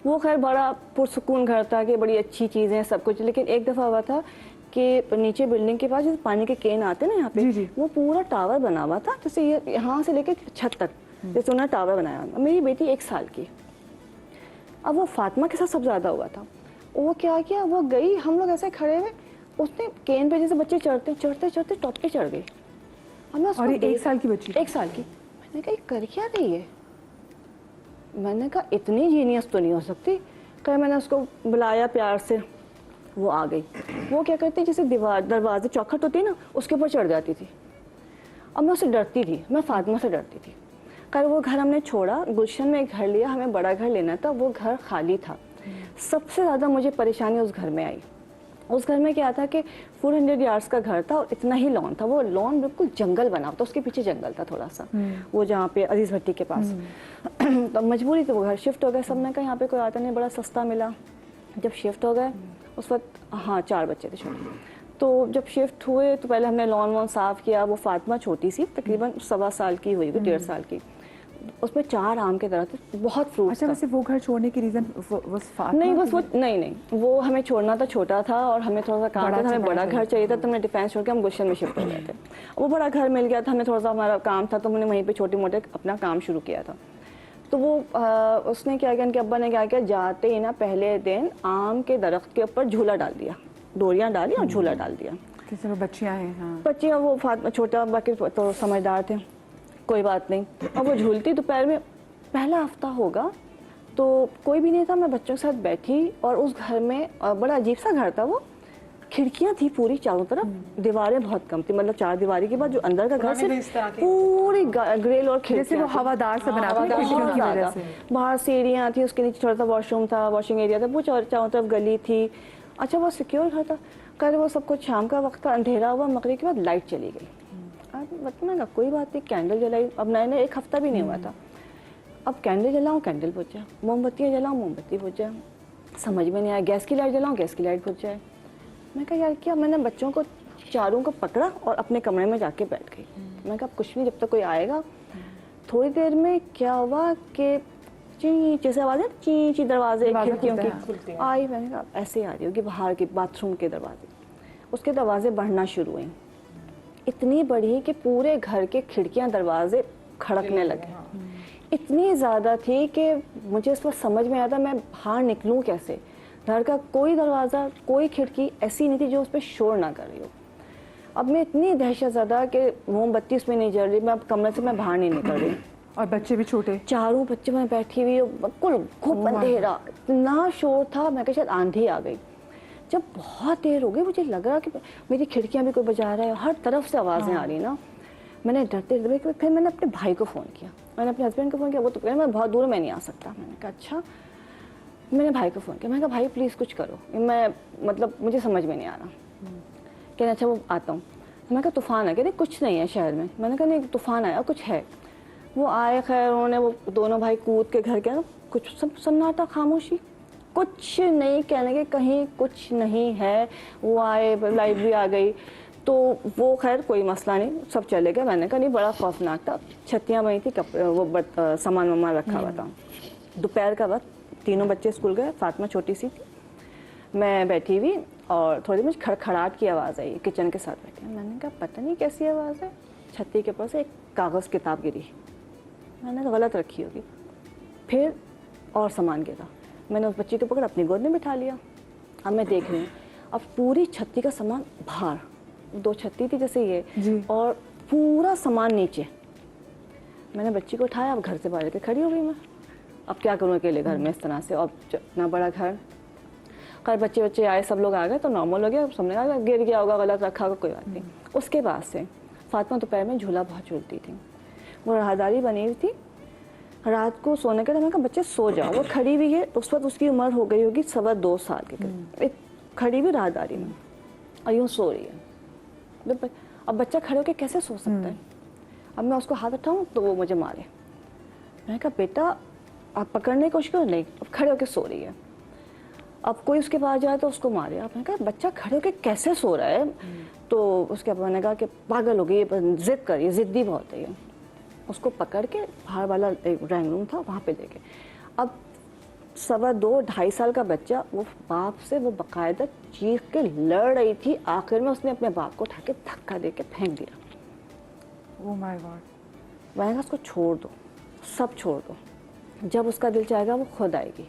वो खैर बड़ा पुरसुकून घर था कि बड़ी अच्छी चीज़ें सब कुछ। लेकिन एक दफ़ा हुआ था कि नीचे बिल्डिंग के पास जैसे पानी के केन आते ना यहाँ पे, वो पूरा टावर बना हुआ था, जैसे ये यहाँ से लेके छत तक जैसे उन्होंने टावर बनाया हुआ। मेरी बेटी 1 साल की, अब वो फातिमा के साथ सब ज़्यादा हुआ था। वो क्या किया, वो गई, हम लोग ऐसे खड़े हुए, उसने केन पे जैसे बच्चे चढ़ते चढ़ते चढ़ते टॉप पे चढ़ गई। और ये 1 साल की बच्ची, 1 साल की। मैंने कहा कर क्या रही है। मैंने कहा इतनी जीनियस तो नहीं हो सकती। कहा मैंने उसको बुलाया प्यार से, वो आ गई। वो क्या करती, जैसे दरवाजे चौखट होती है ना, उसके ऊपर चढ़ जाती थी। अब मैं उससे डरती थी, मैं फातिमा से डरती थी। कल वो घर हमने छोड़ा, गुलशन में एक घर लिया, हमें बड़ा घर लेना था, वो घर खाली था। सबसे ज़्यादा मुझे परेशानी उस घर में आई। उस घर में क्या था कि 400 यार्ड्स का घर था और इतना ही लॉन था। वो लॉन बिल्कुल जंगल बना था, उसके पीछे जंगल था थोड़ा सा, वो जहाँ पे अजीज़ भट्टी के पास। तो मजबूरी थी, वो घर शिफ्ट हो गए। सबने कहा यहाँ पे कोई आता नहीं, बड़ा सस्ता मिला। जब शिफ्ट हो गए उस वक्त 4 बच्चे थे छोटे। तो जब शिफ्ट हुए तो पहले हमने लॉन वॉन साफ़ किया। वो फातिमा छोटी सी, तकरीबन 1.25 साल की हुई, 1.5 साल की। उसमें 4 आम के दरख्त थे, बहुत फ्रूट। अच्छा वैसे वो घर छोड़ने की रीज़न नहीं, बस वो नहीं, वो हमें छोड़ना था, छोटा था और हमें थोड़ा सा काम था, हमें बड़ा घर चाहिए था। तो हमने डिफेंस छोड़ के हम गुलशन में शिफ्ट हो गए थे। वो बड़ा घर मिल गया था, हमें थोड़ा सा हमारा काम था, तो हमने वहीं पे छोटे मोटे अपना काम शुरू किया था। तो वो उसने क्या किया, उनके अब्बा ने क्या किया, जाते ही ना पहले दिन आम के दरख्त के ऊपर झूला डाल दिया, डोरियाँ डाली और झूला डाल दिया। किसी बच्चियाँ हैं, हाँ बच्चियाँ, वो फातिमा छोटा, बाकी तो समझदार थे, कोई बात नहीं। और वो झूलती, दोपहर में पहला हफ्ता होगा तो कोई भी नहीं था, मैं बच्चों के साथ बैठी। और उस घर में बड़ा अजीब सा घर था, वो खिड़कियां थी पूरी चारों तरफ, दीवारें बहुत कम थी, मतलब 4 दीवारी के बाद जो अंदर का घर से पूरी ग्रिल और खिड़कियां, वो हवादार से बना था खिड़कियों की वजह से। बाहर सीढ़ियाँ थी, उसके नीचे छोटा सा वॉशरूम था, वॉशिंग एरिया था, वो चारों तरफ गली थी। अच्छा वो सिक्योर घर था। कल वो सब कुछ शाम का वक्त था, अंधेरा हुआ, मगरिब के बाद लाइट चली गई। बताना कोई बात नहीं, कैंडल जलाई। अब नए 1 हफ्ता भी नहीं हुआ था। अब कैंडल जलाऊं, कैंडल बुझ जाए, मोमबत्तियाँ जलाऊं, मोमबत्ती बुझ जाए, समझ में नहीं आया। गैस की लाइट जलाऊं, गैस की लाइट बुझ जाए। मैं कहा यार क्या। मैंने बच्चों को चारों को पकड़ा और अपने कमरे में जाके बैठ गई। मैं कहा कुछ नहीं, जब तक कोई आएगा। थोड़ी देर में क्या हुआ कि ची जैसे आवाज़ है, ची दरवाजे खिड़कियों की आई। मैंने कहा ऐसे आ रही होगी बाहर के बाथरूम के दरवाजे। उसके दरवाजे बढ़ना शुरू हुए, इतनी बड़ी कि पूरे घर के खिड़कियां दरवाजे खड़कने लगे। इतनी ज़्यादा थी कि मुझे इस वक्त समझ में आया था मैं बाहर निकलूं कैसे। घर का कोई दरवाज़ा, कोई खिड़की ऐसी नहीं थी जो उस पर शोर ना कर रही हो। अब मैं इतनी दहशत ज़्यादा कि मोमबत्ती उसमें नहीं जल रही, मैं अब कमरे से मैं बाहर नहीं निकल रही। और बच्चे भी छोटे, चारों बच्चे में बैठी हुई, बिल्कुल खूब अंधेरा, इतना शोर था, मैं कहा शायद आंधी आ गई। जब बहुत देर हो गई, मुझे लग रहा कि मेरी खिड़कियाँ भी कोई बजा रहा है, हर तरफ से आवाज़ें आ रही ना। मैंने डरते डरते फिर मैंने अपने भाई को फ़ोन किया, मैंने अपने हस्बैंड को फ़ोन किया। वो तो कह मैं बहुत दूर, मैं नहीं आ सकता। मैंने कहा अच्छा। मैंने भाई को फ़ोन किया, मैंने कहा भाई प्लीज़ कुछ करो, मैं मतलब मुझे समझ में नहीं आ रहा। कहना अच्छा वो आता हूँ। मैंने कहा तूफ़ान है, कहते कुछ नहीं है शहर में। मैंने कहा नहीं तूफ़ान आया, कुछ है। वो आए, खैर उन्होंने वो दोनों भाई कूद के घर गया, कुछ सब सन्नाटा, खामोशी, कुछ नहीं कहने के, कहीं कुछ नहीं है। वो आए, लाइट भी आ गई, तो वो खैर कोई मसला नहीं, सब चले गए। मैंने कहा नहीं, बड़ा खौफनाक था। छत्तियाँ बनी थी, कपड़े वो सामान वामान रखा हुआ था। दोपहर का वक्त, तीनों बच्चे स्कूल गए, फातिमा छोटी सी थी, मैं बैठी हुई और थोड़ी मुझे खड़खड़ाहट की आवाज़ आई, किचन के साथ बैठी। मैंने कहा पता नहीं कैसी आवाज़ है। छत्ती के ऊपर से एक कागज़ किताब गिरी, मैंने तो गलत रखी होगी। फिर और सामान गिरा, मैंने उस बच्ची को पकड़ अपनी गोद में बिठा लिया। अब मैं देख रही हूँ, अब पूरी छत्ती का सामान बाहर, 2 छत्ती थी जैसे ये, और पूरा सामान नीचे। मैंने बच्ची को उठाया, अब घर से बाहर के खड़ी हो गई मैं। अब क्या करूँ अकेले घर में इस तरह से, और इतना बड़ा घर। खैर बच्चे आए, सब लोग आ गए तो नॉर्मल हो गया। सबने कहा गिर गया होगा, गलत रखा होगा, कोई बात नहीं। उसके बाद से फातिमा दोपहर में झूला बहुत झूलती थी, वो राहदारी बनी हुई थी। रात को सोने के टाइम कहा बच्चे सो जाओ। वो खड़ी हुई है, उस वक्त उसकी उम्र हो गई होगी 2.25 साल के करीब, खड़ी हुई राहदारी में, और यूँ सो रही है। अब बच्चा खड़े होकर कैसे सो सकता है। अब मैं उसको हाथ उठाऊँ तो वो मुझे मारे। मैंने कहा बेटा आप पकड़ने की कोशिश करो, नहीं, अब खड़े होकर सो रही है। अब कोई उसके पास जाए तो उसको मारे। आप मैंने कहा बच्चा खड़े होकर कैसे सो रहा है। तो उसके बाद मैंने कहा कि पागल हो गई, जिद करिए, ज़िद्दी बहुत है ये। उसको पकड़ के बाहर वाला एक ड्राइंग रूम था, वहाँ पे लेके। अब 2.25 साल का बच्चा वो बाप से वो बाकायदा चीख के लड़ रही थी। आखिर में उसने अपने बाप को उठा के धक्का दे के फेंक दिया। Oh my God. मैंने कहा उसको छोड़ दो, सब छोड़ दो, जब उसका दिल चाहेगा वो खुद आएगी।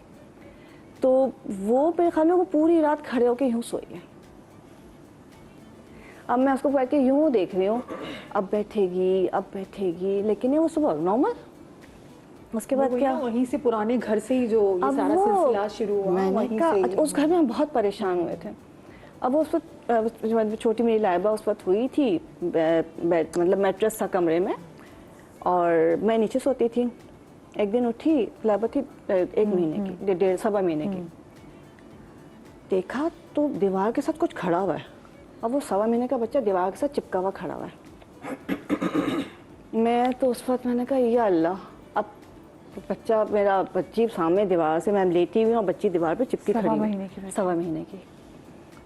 तो वो मेरे ख्याल में वो पूरी रात खड़े होकर यूँ सोई है। अब मैं उसको बैठ के यूँ देख रही हूँ, अब बैठेगी, लेकिन ये वो सुबह नॉर्मल। उसके बाद क्या, वहीं से पुराने घर से ही जो ये अब सारा सिलसिला शुरू हुआ, मैंने वहीं कहा से उस घर में हम बहुत परेशान हुए थे। अब वो उस वक्त छोटी मेरी लाइबा उस वक्त हुई थी, मतलब मैट्रेस था कमरे में, और मैं नीचे सोती थी। एक दिन उठी, लाइबा थी 1 महीने की, 1.5 महीने की। देखा तो दीवार के साथ कुछ खड़ा हुआ है। अब वो 1.25 महीने का बच्चा दीवार के साथ चिपका हुआ खड़ा हुआ है। मैं तो उस वक्त मैंने कहा या अल्लाह, अब बच्चा मेरा बच्ची सामने दीवार से, मैं लेटी हुई हूँ और बच्ची दीवार पे चिपकी खड़ी है। 1.25 महीने की।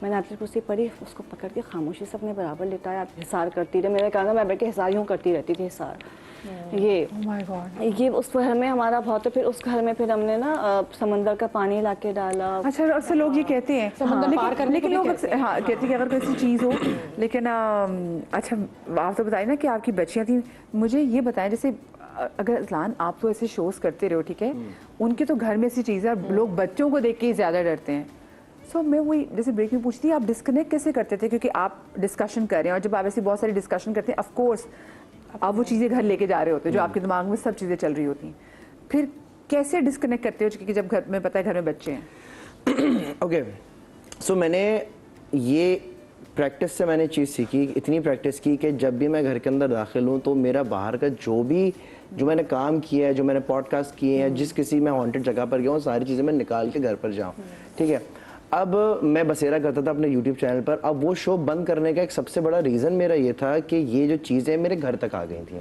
मैंने आयत कुर्सी पढ़ी, उसको पकड़ के खामोशी से अपने बराबर लेटाया, हिसार करती रही। मेरे कहा मैं बैठ के हिसार यूँ करती रहती थी, हिसार। ये उस घर में हमारा बहुत है। फिर उस घर में फिर हमने ना समंदर का पानी ला के डाला। अच्छा, अक्सर लोग ये कहते हैं, लेकिन लोग हाँ कहते हैं कि अगर कोई चीज़ हो, लेकिन अच्छा आप तो बताइए ना कि आपकी बच्चियाँ थी, मुझे ये बताएं जैसे अगर अज़लान आप तो ऐसे शोज़ करते रहो, ठीक है, उनके तो घर में ऐसी चीज़ें लोग बच्चों को देख के ही ज़्यादा डरते हैं। सो मैं वही जैसे ब्रेक में पूछती आप डिस्कनेक्ट कैसे करते थे, क्योंकि आप डिस्कशन कर रहे हैं और जब आप ऐसी बहुत सारी डिस्कशन करते हैं, ऑफ कोर्स आप वो चीज़ें घर लेके जा रहे होते हैं, जो आपके दिमाग में सब चीज़ें चल रही होती हैं, फिर कैसे डिस्कनेक्ट करते हो क्योंकि जब घर में पता है घर में बच्चे हैं। ओके, सो मैंने ये प्रैक्टिस से मैंने चीज़ सीखी, इतनी प्रैक्टिस की कि जब भी मैं घर के अंदर दाखिल हूँ तो मेरा बाहर का जो मैंने काम किया है, जो मैंने पॉडकास्ट किए हैं, जिस किसी मैं हॉन्टेड जगह पर गया हूँ, सारी चीज़ें मैं निकाल के घर पर जाऊँ, ठीक है। अब मैं बसेरा करता था अपने YouTube चैनल पर। अब वो शो बंद करने का एक सबसे बड़ा रीज़न मेरा ये था कि ये जो चीज़ें मेरे घर तक आ गई थी।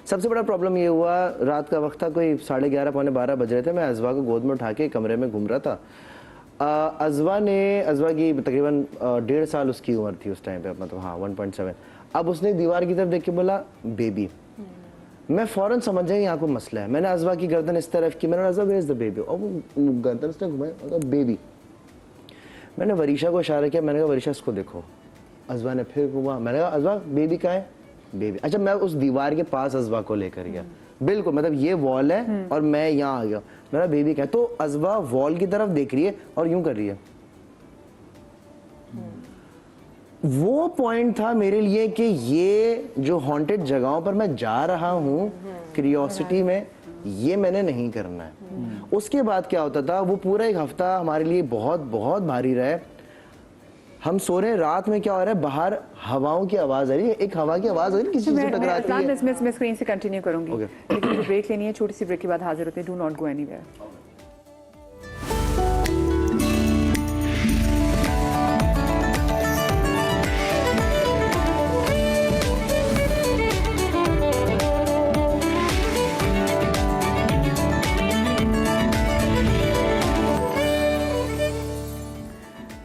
सबसे बड़ा प्रॉब्लम ये हुआ, रात का वक्त था, कोई 11:30 पौने 12 बज रहे थे, मैं अज़वा को गोद में उठा के कमरे में घूम रहा था। अज़वा की तकरीबन 1.5 साल उसकी उम्र थी उस टाइम पे, मतलब हाँ 1.7। अब उसने दीवार की तरफ देख के बोला बेबी। मैं फ़ौरन समझ गया यहाँ को मसला है। मैंने अज़वा की गर्दन इस तरफ की, मैंने अज़वा वेयर इज़ द बेबी, और वो गर्दन उसने घुमाई, बेबी। मैंने वरीशा को इशारा किया, मैंने कहा वरीशा इसको देखो। अज़वा ने फिर घुमा, मैंने कहा अज़वा बेबी कहाँ है, बेबी। अच्छा मैं उस दीवार के पास अजवा को लेकर गया, बिल्कुल मतलब ये वॉल है और मैं यहाँ आ गया, मेरा बेबी क्या, तो अजवा वॉल की तरफ देख रही है और यूं कर रही है। वो पॉइंट था मेरे लिए कि ये जो हॉन्टेड जगहों पर मैं जा रहा हूँ क्यूरियोसिटी में, ये मैंने नहीं करना है। उसके बाद क्या होता था, वो पूरा एक हफ्ता हमारे लिए बहुत बहुत भारी रहा है। हम सो रहे हैं, रात में क्या हो रहा है, बाहर हवाओं की आवाज आ रही है, एक हवा की आवाज आ रही है, किसी से टकराती है। मैं स्क्रीन से कंटिन्यू करूंगी, लेकिन मुझे ब्रेक लेनी है, छोटी सी ब्रेक के बाद हाजिर होते हैं। Do not go anywhere.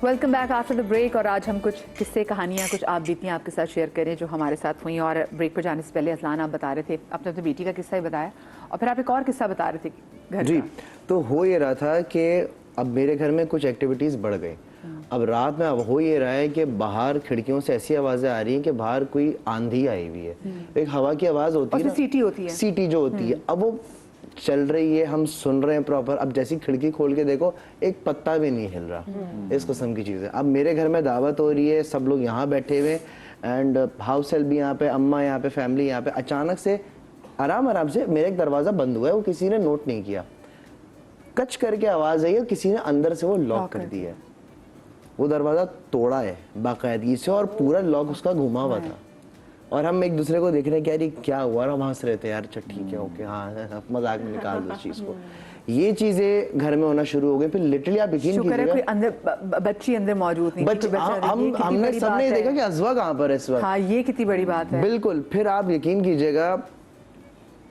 Welcome back after the break. और आज हम कुछ किस्से, कहानियाँ, कुछ आप बीतियाँ आपके साथ शेयर करें जो हमारे साथ हुई। और ब्रेक पर जाने से पहले असलान आप बता रहे थे, आपने अपनी बेटी का किस्सा ही बताया और फिर आप एक और किस्सा बता रहे थे घर जी का। तो हो ये रहा था कि अब मेरे घर में कुछ एक्टिविटीज़ बढ़ गई। अब रात में अब हो ये रहा है कि बाहर खिड़कियों से ऐसी आवाज़ें आ रही हैं कि बाहर कोई आंधी आई हुई है, एक हवा की आवाज़ होती है ना, सीटी होती है, सीटी जो होती है, अब वो चल रही है, हम सुन रहे हैं प्रॉपर। अब जैसी खिड़की खोल के देखो, एक पत्ता भी नहीं हिल रहा, इस किस्म की चीज़ें। अब मेरे घर में दावत हो रही है, सब लोग यहाँ बैठे हुए एंड हाउस हेल्प भी यहाँ पे, अम्मा यहाँ पे, फैमिली यहाँ पे। अचानक से आराम से मेरा एक दरवाज़ा बंद हुआ है, वो किसी ने नोट नहीं किया, कच करके आवाज़ आई है, किसी ने अंदर से वो लॉक कर दिया है। वो दरवाज़ा तोड़ा है बाकायदगी से और पूरा लॉक उसका घुमा हुआ था। और हम एक दूसरे को देख रहे हैं कि यार ये क्या हुआ, और हम हंस रहे थे, यार अच्छा ठीक है, ओके, हाँ मजाक में निकाल दो इस चीज़ को। ये चीज़ें घर में होना शुरू हो गई। फिर लिटरली आप यकीन कीजिएगा, कोई अंदर बच्ची अंदर मौजूद नहीं, हमने सबने देखा कि अजवा कहाँ पर है इस वक्त। हाँ, ये कितनी बड़ी बात है। बिल्कुल। फिर आप यकीन कीजिएगा,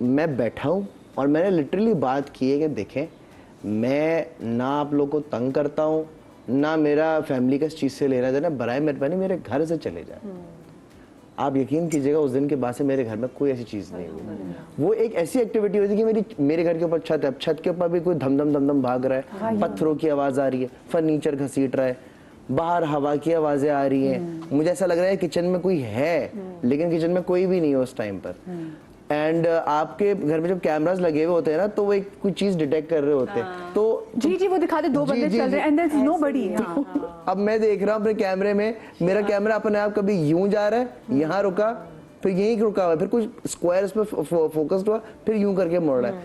मैं बैठा हूँ और मैंने लिटरली बात की है कि देखें, मैं ना आप लोग को तंग करता हूँ, ना मेरा फैमिली का इस चीज़ से लेना देना, बराए मेहरबानी मेरे घर से चले जाए। आप यकीन कीजिएगा, उस दिन के बाद से मेरे घर में कोई ऐसी चीज़ नहीं हुई। वो एक ऐसी एक्टिविटी होती है कि मेरे घर के ऊपर छत है, छत के ऊपर भी कोई धम भाग रहा है, पत्थरों की आवाज़ आ रही है, फर्नीचर घसीट रहा है, बाहर हवा की आवाज़ें आ रही हैं। मुझे ऐसा लग रहा है किचन में कोई है, लेकिन किचन में कोई भी नहीं है उस टाइम पर। एंड आपके घर में जब कैमरास लगे हुए होते हैं ना, तो वो एक कोई चीज डिटेक्ट कर रहे होते हैं, तो जी वो दिखाते, दो बंदे चल रहे हैं एंड देयर इज नोबडी। अब मैं देख रहा हूँ अपने कैमरे में, मेरा कैमरा अपने आप कभी यूं जा रहा है, यहाँ रुका, फिर यहीं रुका हुआ, फिर कुछ स्क्वायर पे फोकस्ड हुआ, फिर यूं करके मोड़ रहा है।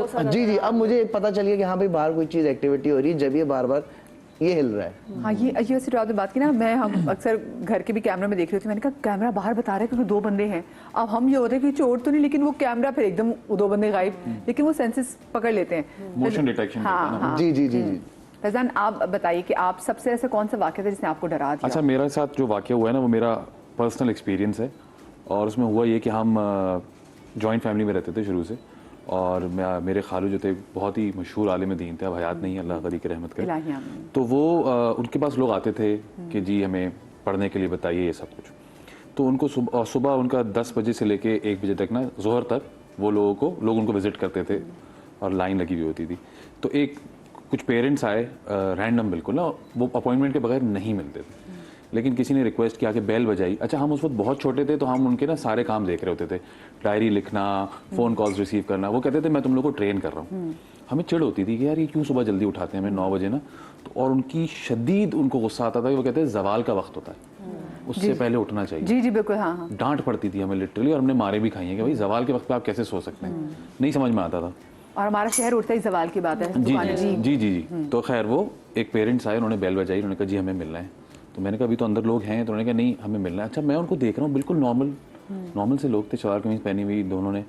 तो जी अब मुझे पता चल गया कि हाँ भाई बाहर कोई चीज एक्टिविटी हो रही है, जब ये बार बार ये हिल रहा है। हाँ, ये वैसे आपने बात की ना, हम अक्सर घर के भी कैमरा में देख रही थी, मैंने कहा कैमरा बाहर बता रहा है क्योंकि दो बंदे हैं। अब हम ये होते हैं कि चोर तो नहीं, लेकिन वो कैमरा फिर एकदम दो बंदे गायब, लेकिन वो सेंसेस पकड़ लेते हैं, मोशन डिटेक्शन। हाँ। जी फैजान, आप बताइए कि आप सबसे ऐसा कौन सा वाक़या था जिसने आपको डरा दिया? अच्छा, मेरे साथ जो वाक़या हुआ है ना, वो मेरा पर्सनल एक्सपीरियंस है। और उसमें हुआ ये कि हम जॉइंट फैमिली में रहते थे शुरू से, और मेरे खालू जो थे बहुत ही मशहूर आलिम दीन थे, अब हयात नहीं, अल्लाह गनी की रहमत करे। तो वो उनके पास लोग आते थे कि जी हमें पढ़ने के लिए बताइए ये सब कुछ। तो उनको सुबह उनका 10 बजे से लेके 1 बजे तक ना, जोहर तक वो लोग उनको विजिट करते थे और लाइन लगी हुई होती थी। तो कुछ पेरेंट्स आए रैंडम, बिल्कुल ना, वो अपॉइंटमेंट के बगैर नहीं मिलते थे, लेकिन किसी ने रिक्वेस्ट किया कि बेल बजाई। अच्छा, हम उस वक्त बहुत छोटे थे, तो हम उनके ना सारे काम देख रहे होते थे, डायरी लिखना, फ़ोन कॉल्स रिसीव करना। वो कहते थे मैं तुम लोग को ट्रेन कर रहा हूँ। हमें चिढ़ होती थी कि यार ये क्यों सुबह जल्दी उठाते हैं हमें 9 बजे ना। तो और उनकी शदीद उनको गुस्सा आता था कि वो कहते हैं जवाल का वक्त होता है, उससे पहले उठना चाहिए। जी बिल्कुल। हाँ। डांट पड़ती थी हमें लिटरली, और हमने मारे भी खाई हैं कि भाई जवाल के वक्त पे आप कैसे सो सकते हैं, नहीं समझ में आता था। और हमारा शहर उठता ही सवाल की बात है। जी। तो खैर वो एक पेरेंट्स आए, उन्होंने बेल बजाई, उन्होंने कहा जी हमें मिलना है। तो मैंने कहा अभी तो अंदर लोग हैं, तो उन्होंने कहा नहीं हमें मिलना है। अच्छा, मैं उनको देख रहा हूँ, बिल्कुल नॉर्मल से लोग थे, सलवार कमीज पहनी हुई दोनों ने।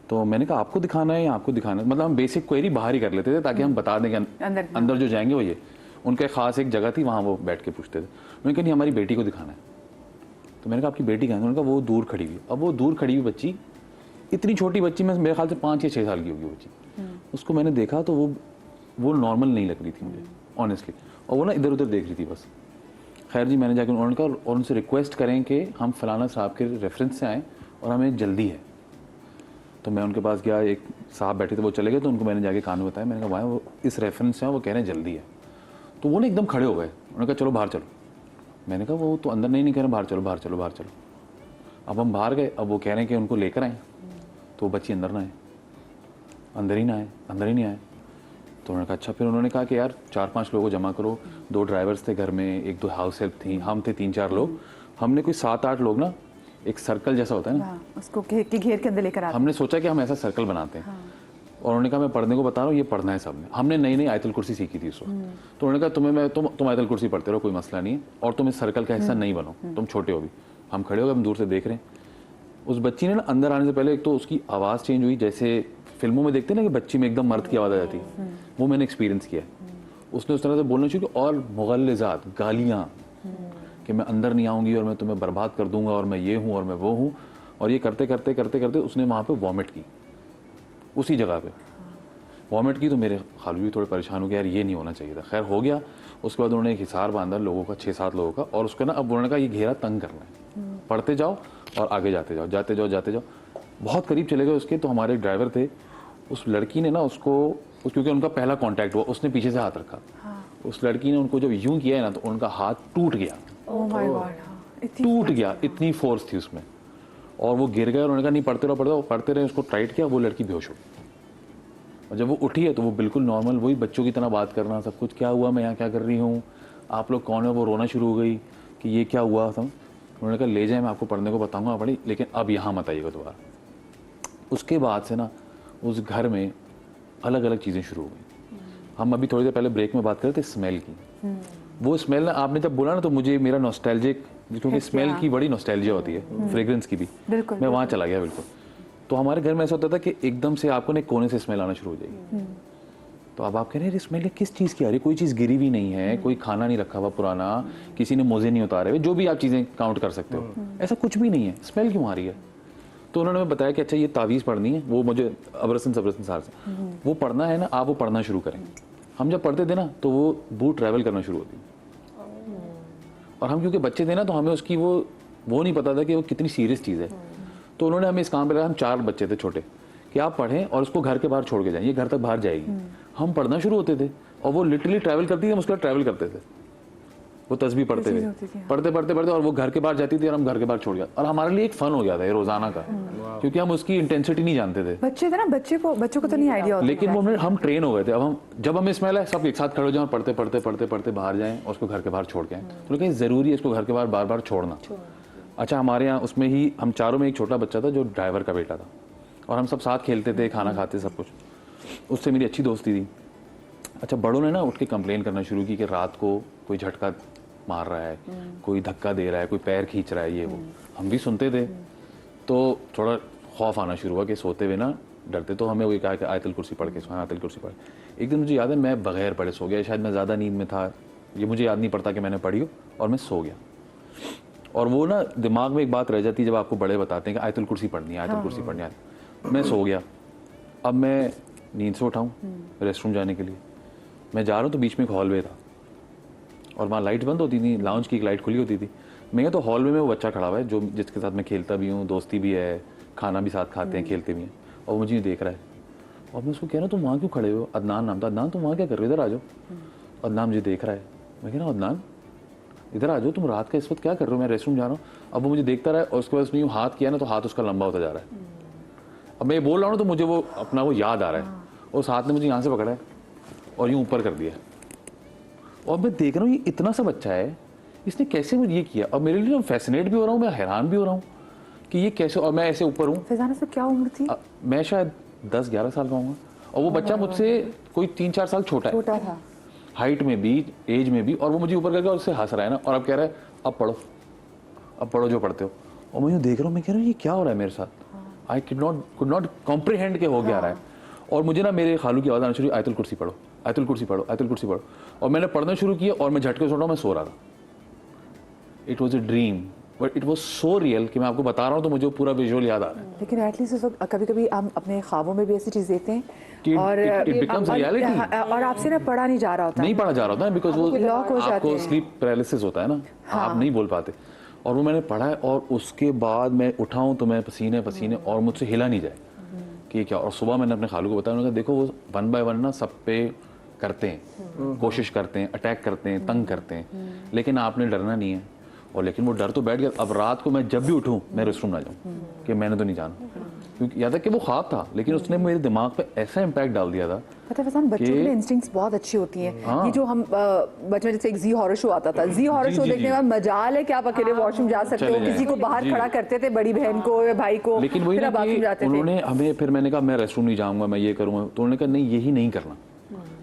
तो मैंने कहा आपको दिखाना है या आपको दिखाना है, मतलब हम बेसिक क्वेरी बाहर ही कर लेते थे ताकि हम बता दें कि अंदर जो जाएंगे वो ये। उनका खास एक जगह थी, वहाँ वो बैठ के पूछते थे। उन्होंने कहा नहीं हमारी बेटी को दिखाना है। तो मैंने कहा आपकी बेटी कहाँ है? उन्होंने कहा वो दूर खड़ी हुई। अब वो दूर खड़ी हुई बच्ची, इतनी छोटी बच्ची, मैं मेरे ख्याल से 5 या 6 साल की होगी बच्ची। उसको मैंने देखा तो वो नॉर्मल नहीं लग रही थी मुझे ऑनेस्टली, और वो ना इधर उधर देख रही थी बस। खैर जी, मैंने जाकर उन्होंने कहा और उनसे रिक्वेस्ट करें कि हम फलाना साहब के रेफरेंस से आएँ और हमें जल्दी है। तो मैं उनके पास गया, एक साहब बैठे थे, वो चले गए, तो उनको मैंने जाके कान में बताया, मैंने कहा वहाँ वो इस रेफरेंस से वो कह रहे हैं जल्दी है। तो वो ना एकदम खड़े हो गए, उन्होंने कहा चलो बाहर चलो। मैंने कहा वो तो अंदर नहीं कह रहे, बाहर चलो। अब हम बाहर गए, अब वो कह रहे हैं कि उनको लेकर आए, तो वो बच्ची अंदर ना आए, अंदर ही ना आए, अंदर ही नहीं आए। तो उन्होंने कहा अच्छा। फिर उन्होंने कहा कि यार 4-5 लोगों को जमा करो, 2 ड्राइवर्स थे घर में, 1-2 हाउस हेल्प थी, हम थे 3-4 लोग, हमने कोई 7-8 लोग ना, एक सर्कल जैसा होता है ना, उसको घेर के अंदर लेकर आते हमने सोचा कि हम ऐसा सर्कल बनाते हैं। और उन्होंने कहा मैं पढ़ने को बता रहा हूँ, ये पढ़ना है सबने। हमने नई नई आयतुल कुर्सी सीखी थी उस वक्त। तो उन्होंने कहा तुम आयतुल कुर्सी पढ़ते रहो, कोई मसला नहीं है, और तुम इस सर्कल का हिस्सा नहीं बनो, तुम छोटे हो भी। हम खड़े हो गए, हम दूर से देख रहे हैं। उस बच्ची ने ना अंदर आने से पहले एक तो उसकी आवाज़ चेंज हुई, जैसे फिल्मों में देखते हैं ना कि बच्ची में एकदम मर्द की आवाज़ आ जाती है, वो मैंने एक्सपीरियंस किया। उसने उस तरह से बोलना शुरू किया, और मुगल्लिज़ात, गालियाँ, कि मैं अंदर नहीं आऊँगी और मैं तुम्हें बर्बाद कर दूंगा और मैं ये हूँ और मैं वो हूँ। और ये करते करते करते करते उसने वहाँ पे वॉमिट की, उसी जगह पे वॉमिट की। तो मेरे खालू भी थोड़े परेशान हो गए, यार ये नहीं होना चाहिए था। खैर हो गया। उसके बाद उन्होंने एक हिसार बांधा लोगों का, 6-7 लोगों का, और उसका ना अब उन्होंने कहा ये घेरा तंग करना है, पढ़ते जाओ और आगे जाते जाओ, जाते जाओ, जाते जाओ। बहुत करीब चले गए उसके। तो हमारे ड्राइवर थे, उस लड़की ने ना उसको, क्योंकि उनका पहला कॉन्टैक्ट हुआ, उसने पीछे से हाथ रखा। उस लड़की ने उनको जब यूं किया है ना, तो उनका हाथ टूट गया, टूट गया, इतनी फोर्स थी उसमें, और वो गिर गए। उन्होंने कहा नहीं पढ़ते रहो, पढ़ते रहो, पढ़ते रहे, उसको टाइट किया, वो लड़की बेहोश हो। और जब वो उठी है तो वो बिल्कुल नॉर्मल, वही बच्चों की तरह बात करना, सब कुछ, क्या हुआ, मैं यहाँ क्या कर रही हूँ, आप लोग कौन है। वो रोना शुरू हो गई कि ये क्या हुआ था। उन्होंने कहा ले जाए, मैं आपको पढ़ने को बताऊँगा पढ़ी, लेकिन अब यहाँ मत आइएगा दोबारा। उसके बाद से ना उस घर में अलग अलग चीज़ें शुरू हो गई। हम अभी थोड़ी देर पहले ब्रेक में बात कर रहे थे स्मेल की। वो स्मेल ना, आपने जब बोला ना, तो मुझे मेरा नॉस्टैल्जिक, क्योंकि स्मेल की बड़ी नॉस्टैल्जिया होती है, फ्रेग्रेंस की भी, मैं वहाँ चला गया बिल्कुल। तो हमारे घर में ऐसा होता था कि एकदम से आपको ना कोने से स्मेल आना शुरू हो जाएगी। तो अब आप कह रहे हैं स्मेल किस चीज़ की आ रही है, कोई चीज़ गिरी हुई नहीं है, कोई खाना नहीं रखा हुआ पुराना, किसी ने मोजे नहीं उतारे हुए, जो भी आप चीज़ें काउंट कर सकते हो, ऐसा कुछ भी नहीं है, स्मेल क्यों आ रही है। तो उन्होंने हमें बताया कि अच्छा ये तावीज़ पढ़नी है, वो मुझे अबरसन सार से वो पढ़ना है ना, आप वो पढ़ना शुरू करें। हम जब पढ़ते थे ना, तो वो बूट ट्रैवल करना शुरू होती, और हम क्योंकि बच्चे थे ना, तो हमें उसकी वो नहीं पता था कि वो कितनी सीरियस चीज़ है। तो उन्होंने हमें इस काम पे लगा, हम 4 बच्चे थे छोटे, कि आप पढ़ें और उसको घर के बाहर छोड़ के जाएं, ये घर तक बाहर जाएगी। हम पढ़ना शुरू होते थे और वो लिटरली ट्रैवल करती थी, हम उसके बाद ट्रैवल करते थे, वो तस्बीह पढ़ते थे, पढ़ते पढ़ते पढ़ते, और वो घर के बाहर जाती थी और हम घर के बाहर छोड़ गया। और हमारे लिए एक फन हो गया था ये रोजाना का, क्योंकि हम उसकी इंटेंसिटी नहीं जानते थे। बच्चे थे ना, बच्चों को तो नहीं आइडिया होता, लेकिन वो हम ट्रेन हो गए थे। अब जब हमें स्मेल है, सब एक साथ खड़े हो जाएं, पढ़ते पढ़ते पढ़ते पढ़ते बाहर जाएं और उसको घर के बाहर छोड़ के आएं। तो कहीं जरूरी है इसको घर के बाहर बार बार छोड़ना। अच्छा, हमारे यहाँ उसमें ही हम चारों में एक छोटा बच्चा था जो ड्राइवर का बेटा था, और हम सब साथ खेलते थे, खाना खाते, सब कुछ। उससे मेरी अच्छी दोस्ती थी। अच्छा, बड़ों ने ना उठ के कंप्लेन करना शुरू की कि रात को कोई झटका मार रहा है, कोई धक्का दे रहा है, कोई पैर खींच रहा है, ये वो। हम भी सुनते थे, तो थोड़ा खौफ आना शुरू हुआ कि सोते हुए ना डरते। तो हमें वही कहा कि आयतुल कुर्सी पढ़ के सोना, आयतुल कुर्सी पढ़। एक दिन मुझे याद है, मैं बगैर पढ़े सो गया, शायद मैं ज़्यादा नींद में था, ये मुझे याद नहीं पड़ता कि मैंने पढ़ी हो, और मैं सो गया। और वो ना दिमाग में एक बात रह जाती है जब आपको बड़े बताते हैं कि आयतुल कुर्सी पढ़नी है, आयतुल कुर्सी पढ़नी है। मैं सो गया। अब मैं नींद से उठाऊँ रेस्टरूम जाने के लिए, मैं जा रहा हूँ, तो बीच में एक हॉलवे था और वहाँ लाइट बंद होती थी, लाउंज की एक लाइट खुली होती थी। मैं तो हॉलवे में वो बच्चा खड़ा हुआ है जो जिसके साथ मैं खेलता भी हूँ, दोस्ती भी है, खाना भी साथ खाते हैं, खेलते भी हैं, और मुझे देख रहा है। और मैं उसको कह रहा हूँ तुम वहाँ क्यों खड़े हो। अदनान नाम था। अदनान तुम वहाँ क्या कर रहे हो, इधर आ जाओ। अदनान मुझे देख रहा है। मैं कह रहा हूँ अदनान इधर आ जाओ, तुम रात का इस वक्त क्या कर रहे हो, मैं रेस्टरूम जा रहा हूँ। अब वो मुझे देखता रहा है, और उसके बाद उसने यूँ हाथ किया ना, तो हाथ उसका लंबा होता जा रहा है। अब मैं ये बोल रहा हूँ तो मुझे वो अपना वो याद आ रहा है, और उस हाथ ने मुझे यहाँ से पकड़ा है और यूँ ऊपर कर दिया। और मैं देख रहा हूँ ये इतना सा बच्चा है, इसने कैसे मुझे ये किया। और मेरे लिए फैसिनेट भी हो रहा हूँ, मैं हैरान भी हो रहा हूँ कि ये कैसे, और मैं ऐसे ऊपर हूँ। फैजाना से क्या उम्र थी? मैं शायद 10-11 साल का हूँ, और वो बच्चा मुझसे कोई 3-4 साल छोटा था, हाइट में भी, एज में भी। और वो मुझे ऊपर करके और उससे हंस रहा है ना, और अब कह रहा है अब पढ़ो जो पढ़ते हो। और मैं यूँ देख रहा हूँ, मैं कह रहा हूँ ये क्या हो रहा है मेरे साथ। आई कुड नॉट कॉम्प्रीहेंड के हो गया रहा है। और मुझे ना मेरे खालू की आवाज़ आना शुरू, आयतुल कुर्सी पढ़ो, आयतुल कुर्सी पढ़ो, आयतुल कुर्सी पढ़ो। और मैंने पढ़ना शुरू किया, और मैं झटके से उठा, मैं सो रहा था। It was a dream, but it was so real कि मैं आपको बता रहा हूँ तो मुझे पूरा विजुअल याद आ रहा है। लेकिन एटलीस्ट उस वक्त कभी कभी हम अपने ख्वाबों में भी ऐसी चीज़ देखते हैं, और और आपसे ना पढ़ा नहीं जा रहा होता, नहीं पढ़ा जा रहा होता है, बिकॉज वो लॉक हो जाते आपको हैं, स्लीप पैरालिसिस होता है ना, आप नहीं बोल पाते। और वो मैंने पढ़ा है, और उसके बाद मैं उठाऊँ तो मैं पसीने पसीने, और मुझसे हिला नहीं जाए कि क्या। और सुबह मैंने अपने खालू को बताया, उन्होंने कहा देखो वो 1 बाय 1 ना सब पे करते हैं, कोशिश करते हैं, अटैक करते हैं, तंग करते हैं, लेकिन आपने डरना नहीं है। और लेकिन वो डर तो बैठ गया। अब रात को मैं जब भी उठूं मैं रेस्टरूम ना जाऊं कि मैंने तो नहीं जाना, क्योंकि यहाँ तक कि वो ख्वाब था लेकिन उसने मेरे दिमाग पे ऐसा इम्पैक्ट डाल दिया था। पता है फैजान, बच्चों के लिए इंस्टिंक्ट्स बहुत अच्छी होती हैं। हाँ। ये जो हम बचपन जैसे एक जी हॉरर शो आता था, जी हॉरर जी, शो जी, देखने जी। का मजाल है कि आप अकेले वॉशरूम जा सकते हो, चले किसी को जाएं। बाहर जी। खड़ा करते थे, बड़ी बहन को या भाई को, लेकिन वही फिर ना आप बाथरूम कि जाते थे। उन्होंने हमें, फिर मैंने कहा मैं रेस्टरूम नहीं जाऊंगा, मैं ये करूंगा, तो उन्होंने कहा नहीं यही नहीं करना।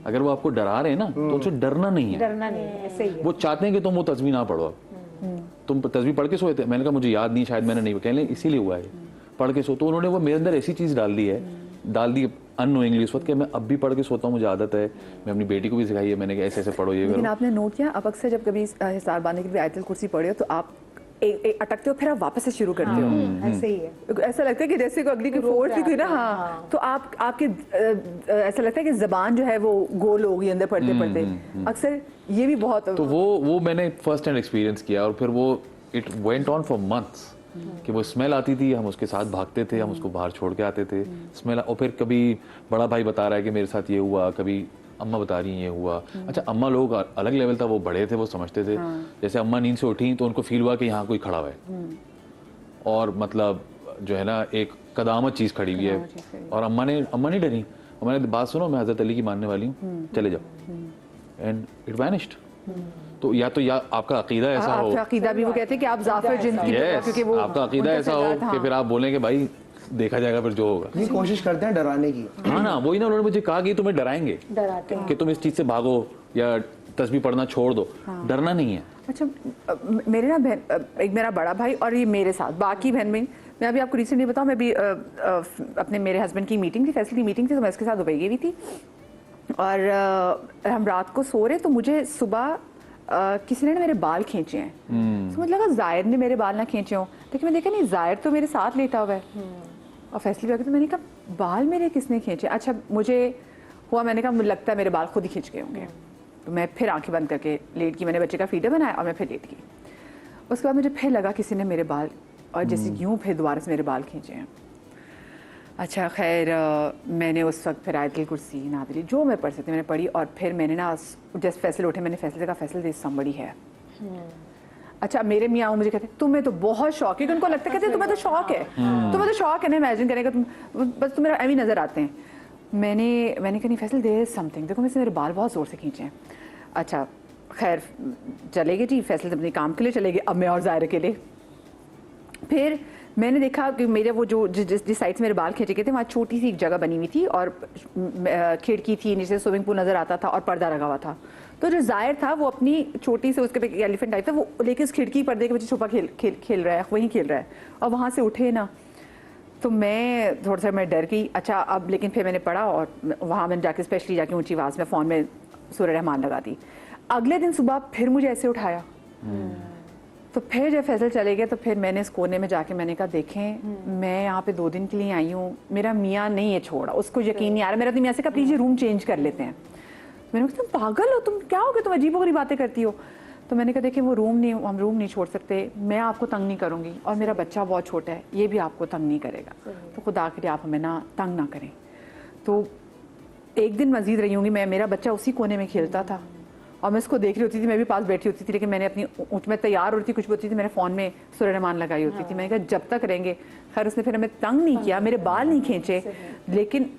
अगर वो आपको डरा रहे हैं ना तो उनसे डरना नहीं है। डरना नहीं है, ऐसे ही है। वो चाहते हैं कि तुम वो तस्वीर ना पढ़ो। अब तुम तस्वीर पढ़ के सोए थे? मैंने कहा मुझे याद नहीं, शायद मैंने नहीं, कह लें इसीलिए हुआ है पढ़ के सो। तो उन्होंने वो मेरे अंदर ऐसी चीज़ डाल दी अननोइंगली उस वक्त कि मैं अब भी पढ़ के सोता हूँ, मुझे आदत है। मैं अपनी बेटी को भी सिखाई है मैंने कि ऐसे ऐसे पढ़ो, ये लेकिन करो। आपने नोट किया, आप अक्सर जब कभी हिसार बांधने के लिए आयतुल कुर्सी पढ़े हो तो आप अटकते हो, फिर आप वापस से शुरू करते हो। ऐसे ही है। ऐसा लगता है कि जैसे को अगली की फोर्स भी कोई ना, हाँ, तो आपके ऐसा लगता है कि जबान जो है वो गोल हो गई अंदर पढ़ते पढ़ते। अक्सर ये भी बहुत तो वो मैंने फर्स्ट हैंड एक्सपीरियंस किया और फिर वो it went on for months कि वो स्मेल आती थी, हम उसके साथ भागते थे, हम उसको बाहर छोड़ के आते थे स्मेल। और फिर कभी बड़ा भाई बता रहा है कि मेरे साथ ये हुआ, कभी अम्मा बता रही हैं ये हुआ। अच्छा, अम्मा लोग अलग लेवल था, वो बड़े थे, वो समझते थे। जैसे अम्मा नींद से उठी तो उनको फील हुआ कि यहाँ कोई खड़ा हुआ है और मतलब जो है ना एक कदामत चीज़ खड़ी हुई है। और अम्मा नहीं डरी, अम्मा ने बात सुनो मैं हज़रत अली की मानने वाली हूँ, चले जाओ, एंड इट वैनिश्ड। तो या आपका अकीदा ऐसा हो, आपका अकीदा भी वो कहते हैं कि आप जाफर जिन की, यस, क्योंकि वो आपका अकीदा उनके ऐसा हो साथ, हाँ। कि फिर आप बोलें कि भाई देखा जाएगा फिर जो होगा। ये कोशिश करते हैं डराने की। हाँ ना, वही ना, उन्होंने मुझे कहा कि तुम्हें डराएंगे, डराते हैं कि तुम इस चीज से भागो या तस्बीह पढ़ना छोड़ दो। डरना नहीं है। अच्छा, मेरे ना बहन, एक मेरा बड़ा भाई और ये मेरे साथ बाकी बहन में, मैं अभी आपको रिसेंटली बताऊँ, मैं भी अपने मेरे हस्बैंड की मीटिंग थी, फैसले की मीटिंग थी, तो मैं उसके साथ दुबई गई हुई थी और हम रात को सो रहे, तो मुझे सुबह किसी ने ना मेरे बाल खींचे हैं। तो मुझे लगा जाहिर ने मेरे बाल ना खींचे हों, लेकिन मैं देखा नहीं, जाहिर तो मेरे साथ लेटा हुआ है और फैसले भी आ गया। तो मैंने कहा बाल मेरे किसने खींचे? अच्छा, मुझे हुआ, मैंने कहा मुझे लगता है मेरे बाल खुद ही खींच गए होंगे। तो मैं फिर आंखें बंद करके लेट गई, मैंने बच्चे का फीडर बनाया और मैं फिर लेट गई। उसके बाद मुझे फिर लगा किसी ने मेरे बाल, और जैसे यूँ फिर दोबारा से मेरे बाल खींचे हैं। अच्छा खैर, मैंने उस वक्त फिर आयतुल कुर्सी नादली जो मैं पढ़ सकती मैंने पढ़ी, और फिर मैंने ना जैसे फैसले उठे, मैंने फैसले का फैसला दे समबड़ी है। अच्छा, मेरे मियाँ मुझे कहते तुम्हें तो बहुत शौक है, क्योंकि उनको लगता है, कहते तुम्हें तो शौक है, तुम्हें तो शौक है ना इमेजिन करेगा तुम, बस तुम मेरा एवी नजर आते हैं। मैंने कहा नहीं फैसल, देयर इज समथिंग, देखो मेरे बाल बहुत जोर से खींचे हैं। अच्छा खैर, चले गए जी, फैसल अपने काम के लिए चले गए, अब मैं और ज़ाहिर के लिए। फिर मैंने देखा कि मेरे वो जो जिस साइड से मेरे बाल खींचे गए थे, वहाँ छोटी सी एक जगह बनी हुई थी और खिड़की थी, नीचे स्विमिंग पूल नज़र आता था और पर्दा लगा हुआ था। तो जो ज़ाहिर था वो अपनी छोटी से, उसके पे एलिफेंट टाइप था, वो लेके उस खिड़की पर्दे के पीछे छुपा खेल रहा है, वहीं खेल रहा है। और वहाँ से उठे ना, तो मैं थोड़ा सा मैं डर गई। अच्छा, अब लेकिन फिर मैंने पढ़ा और वहाँ मैंने जाके स्पेशली जाके ऊँची आवाज़ में फ़ोन में सूरह रहमान लगा दी। अगले दिन सुबह फिर मुझे ऐसे उठाया। तो फिर जब फैसल चले गए, तो फिर मैंने इस कोने में जाके मैंने कहा देखें, मैं यहाँ पे 2 दिन के लिए आई हूँ, मेरा मियाँ नहीं है छोड़ा, उसको यकीन नहीं आ रहा। मेरा तो मियाँ से कहा प्लीज रूम चेंज कर लेते हैं। मैंने कहा तुम पागल हो, तुम क्या हो गया, तुम अजीबोगरीब बातें करती हो। तो मैंने कहा देखिए, हम रूम नहीं छोड़ सकते, मैं आपको तंग नहीं करूँगी और मेरा बच्चा बहुत छोटा है, ये भी आपको तंग नहीं करेगा, तो खुदा के लिए आप हमें ना तंग ना करें। तो एक दिन मजीद रही होंगी मैं, मेरा बच्चा उसी कोने में खेलता था और मैं उसको देख रही होती थी, मैं भी पास बैठी होती थी, लेकिन मैंने अपनी मैं तैयार होती थी, कुछ भी होती थी, मैंने फ़ोन में सूरह रहमान लगाई होती थी। मैंने कहा जब तक रहेंगे। खैर उसने फिर हमें तंग नहीं किया, मेरे बाल नहीं खींचे, लेकिन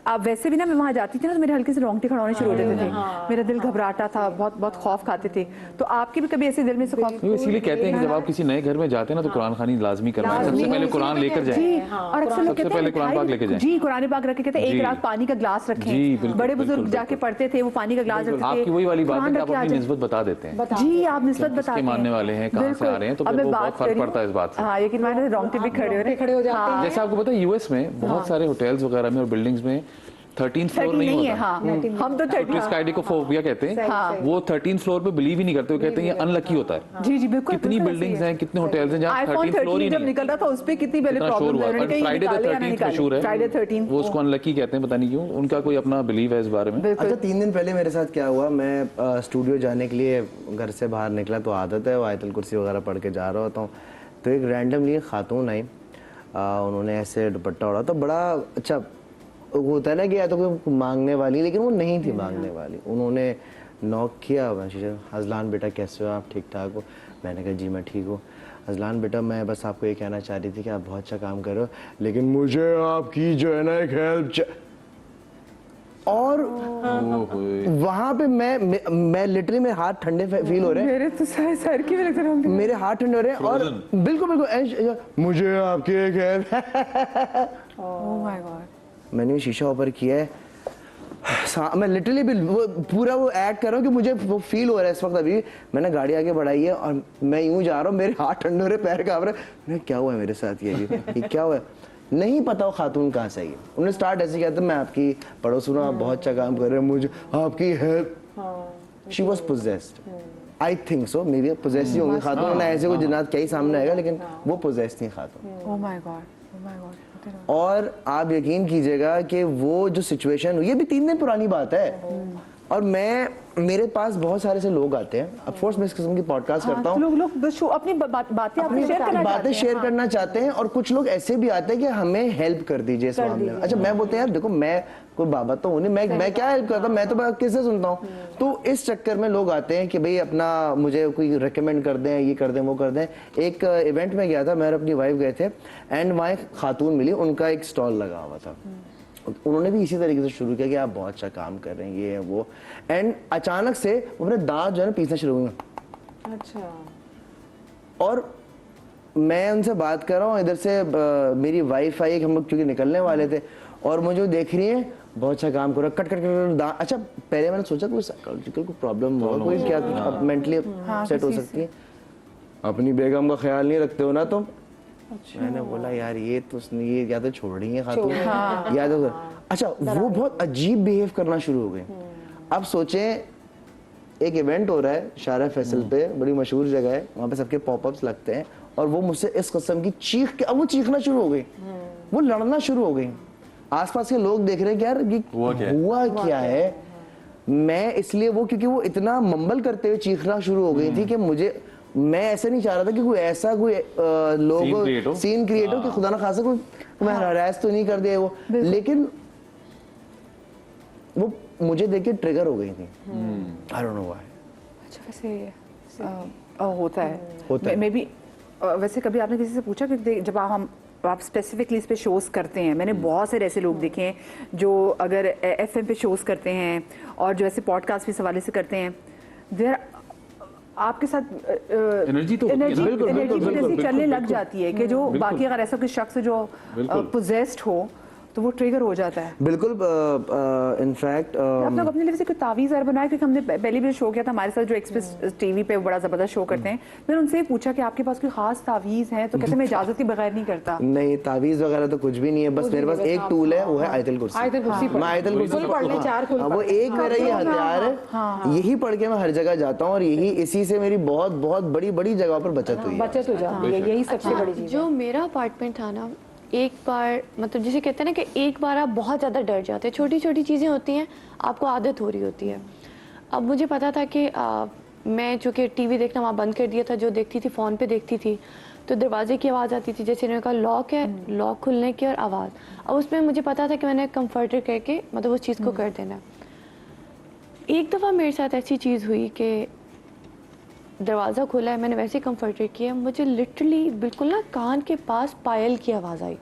अब वैसे भी ना मैं वहाँ जाती थी ना, तो मेरे हल्के से रोंगटे खड़े होने शुरू हो जाते थे, मेरा दिल घबराता था, बहुत खौफ खाते थे। तो आपके भी कभी ऐसे दिल में से खौफ? इसीलिए कहते हैं कि जब आप किसी नए घर में जाते हैं ना, तो कुरान खानी लाजमी करवाएं, सबसे पहले कुरान लेकर जाएं। जी, और अक्सर लोग कहते हैं कुरान पाक लेके जाएं। जी, कुरान पाक रख के कहते हैं एक रात पानी का ग्लास जी, रखें। बिल्कुल, बड़े बुजुर्ग बिल्कुल, जाके पढ़ते थे, वो पानी का ग्लास रखते थे। आपकी वही वाली बात है कि आप कुरान रख के अपनी आ निस्बत बता देते हैं जी, आप निस्बत किसके बताते हैं, मानने वाले हैं, कहाँ से आ रहे हैं, तो फिर वो बहुत फर्क पड़ता है इस बात से। हाँ, लेकिन मैंने रोंगटे भी खड़े हो जाते हैं। जैसे आपको पता है यूएस में बहुत सारे होटल्स वगैरह में और बिल्डिंग्स में 13th फ्लोर नहीं है। होता। हाँ, हम तो 13 क्रिस्काइडिकोफोबिया कहते हैं। हाँ। वो 13th फ्लोर पे बिलीव ही नहीं करते, वो कहते हैं ये अनलकी होता है। जी जी, बिल्कुल। कितनी बिल्डिंग्स हैं, कितने होटल्स हैं जहाँ आईफोन 13th फ्लोर ही 13 जब नहीं है। निकल रहा था, उस पे कितनी पहले इतना शोर प्रॉब्लम हुआ। है, और फ्राइडे द 13th मशहूर है, फ्राइडे 13 वो उसको अनलकी कहते हैं, पता नहीं क्यों, उनका कोई अपना बिलीव है इस बारे में। अच्छा, 3 दिन पहले मेरे साथ क्या हुआ, मैं स्टूडियो जाने के लिए घर से बाहर निकला, तो आदत है आयतुल कुर्सी वगैरह पढ़ के जा रहा होता हूँ, तो एक रैंडमली खातून आई, उन्होंने ऐसे दुपट्टा ओढ़ा, तो बड़ा अच्छा होता है ना कि या तो कोई मांगने वाली, लेकिन वो नहीं थी मांगने वाली। उन्होंने नॉक किया, हजलान बेटा कैसे हो आप, ठीक ठाक हो? मैंने कहा जी मैं ठीक हूँ। अजलान बेटा मैं बस आपको ये कहना चाह रही थी कि आप बहुत अच्छा काम कर रहे हो, लेकिन मुझे आपकी जो है ना एक हेल्प और वहां पे मैं लिटरली मेरे हाथ ठंडे फील हो रहे हैं, मेरे तो सर की भी लग रहा है, मेरे हाथ ठंडे हो रहे हैं और बिल्कुल बिल्कुल मुझे आपकी एक हेल्प। Oh my God. मैंने शीशा ऊपर किया है, मैं लिटरली भी वो पूरा वो एक्ट कर रहा हूँ कि मुझे वो फील हो रहा है इस वक्त। अभी मैंने गाड़ी आगे बढ़ाई है और मैं यूं जा रहा हूँ, मेरे हाथ ठंडे हो रहे, पैर कांप रहे। मैं क्या हुआ है मेरे साथ, ये क्या हुआ है? नहीं पता वो खातून कहाँ से आई है। उन्होंने स्टार्ट ऐसे किया था, मैं आपकी पड़ोसन हूँ, आप बहुत अच्छा काम कर रहे हैं, मुझे आपकी help. She was possessed, I think so, may be possessed होंगी खातून, ना ऐसे कोई जिन्नात क्या ही सामने आएगा, लेकिन वो पोजेस्ड थी खातून। Oh my God, oh my God. और आप यकीन कीजिएगा कि वो जो सिचुएशन, ये भी 3 दिन पुरानी बात है, और मेरे पास बहुत सारे से लोग आते हैं, ऑफ कोर्स मैं इस किस्म की पॉडकास्ट करता हूँ, लोग बस अपनी बातें शेयर करना चाहते हैं, और कुछ लोग ऐसे भी आते हैं कि हमें हेल्प कर दीजिए इस मामले में। अच्छा मैं बोलते हैं यार देखो मैं कोई बाबा तो हूँ नहीं, मैं क्या हेल्प करता हूँ, मैं तो किससे सुनता हूँ। तो इस चक्कर में लोग आते हैं कि भाई अपना मुझे कोई रेकमेंड कर दें, ये कर दें, वो कर दें। एक इवेंट में गया था, मैं और अपनी वाइफ गए थे, एंड वहाँ एक खातून मिली, उनका एक स्टॉल लगा हुआ था। उन्होंने भी इसी तरीके से शुरू किया कि आप बहुत अच्छा काम कर रहे हैं, ये है वो, एंड अचानक से वो अपने दांत जो है ना पीसना शुरू हुए। अच्छा। और मैं उनसे बात कर रहा हूँ, इधर से मेरी वाइफ आई, हम लोग क्योंकि निकलने वाले थे, और मुझे देख रही है बहुत अच्छा काम कर रहा है, कट कट कट दांत। अच्छा पहले मैंने सोचा कोई साइकोलॉजिकल कोई प्रॉब्लम होगा, कोई क्या कुछ मेंटली सेट हो सकती है। अपनी बेगम का ख्याल नहीं रखते हो ना तुम। अच्छा। मैंने बोला यार ये तो ये या तो छोड़ रही है खातून, या तो अच्छा वो बहुत अजीब बिहेव करना शुरू हो गए। अब सोचें एक इवेंट हो रहा है शारा फैसल पे, बड़ी मशहूर जगह है, वहाँ पे सबके पॉपअप्स लगते हैं, और वो मुझसे इस किस्म की चीख के, अब वो चीखना शुरू हो गई, वो लड़ना शुरू हो गई। आसपास के लोग देख रहे हैं कि यार ये हुआ क्या है। मैं इसलिए वो क्योंकि वो इतना मम्बल करते हुए चीखना शुरू हो गई थी कि मुझे, मैं ऐसे नहीं चाह रहा था कि कोई ऐसा कोई लोग सीन क्रिएट हो कि खुदा ना खासा कोई मैं हरास तो नहीं कर दिया वो, लेकिन वो मुझे देख के ट्रिगर हो गई थी। I don't know why. अच्छा वैसे होता है मे बी। वैसे कभी आपने किसी से पूछा कि जब आप स्पेसिफिकली इस पे शोज करते हैं, मैंने बहुत सारे ऐसे लोग देखे हैं जो अगर एफएम पे शोज करते हैं और जो ऐसे पॉडकास्ट भी इस हवाले से करते हैं, देयर आपके साथ एनर्जी चलने लग जाती है कि जो बाकी अगर ऐसा कोई शख्स जो पोजेस्ड हो तो वो ट्रिगर हो जाता है। बिल्कुल। इनफैक्ट आप लोग अपने लिए से कोई तावीज़ और बनाया, क्योंकि हमने पहले भी शो किया था हमारे साथ जो एक्सप्रेस टीवी पे बड़ा ज़बरदस्त शो करते हैं, मैंने उनसे पूछा कि आपके पास कोई खास तावीज़ है, तो कहते मैं इजाज़त के बगैर नहीं करता। नहीं तावीज़ वगैरह तो कुछ भी नहीं है, बस मेरे पास एक टूल है, वो है आयतुल कुर्सी। मैं आयतुल कुर्सी पढ़ ले, 4 खुल, वो एक मेरा ये हथियार है, यही पढ़ के मैं हर जगह जाता हूँ, और यही इसी से मेरी बहुत बहुत बड़ी बड़ी जगह पर बचत हुई है। बचत हो जाती है, यही सबसे बड़ी चीज़। जो मेरा अपार्टमेंट था ना, एक बार मतलब जिसे कहते हैं ना कि एक बार आप बहुत ज़्यादा डर जाते हैं, छोटी छोटी चीज़ें होती हैं, आपको आदत हो रही होती है। अब मुझे पता था कि मैं चूँकि टीवी देखना वहाँ बंद कर दिया था, जो देखती थी फ़ोन पे देखती थी, तो दरवाजे की आवाज़ आती थी, जैसे इन्होंने कहा लॉक है, लॉक खुलने की और आवाज़। अब उसमें मुझे पता था कि मैंने कंफर्टर करके मतलब उस चीज़ को कर देना। एक दफ़ा मेरे साथ ऐसी चीज़ हुई कि दरवाज़ा खुला है, मैंने वैसे ही कंफर्टर किया, मुझे लिटरली बिल्कुल ना कान के पास पायल की आवाज़ आई।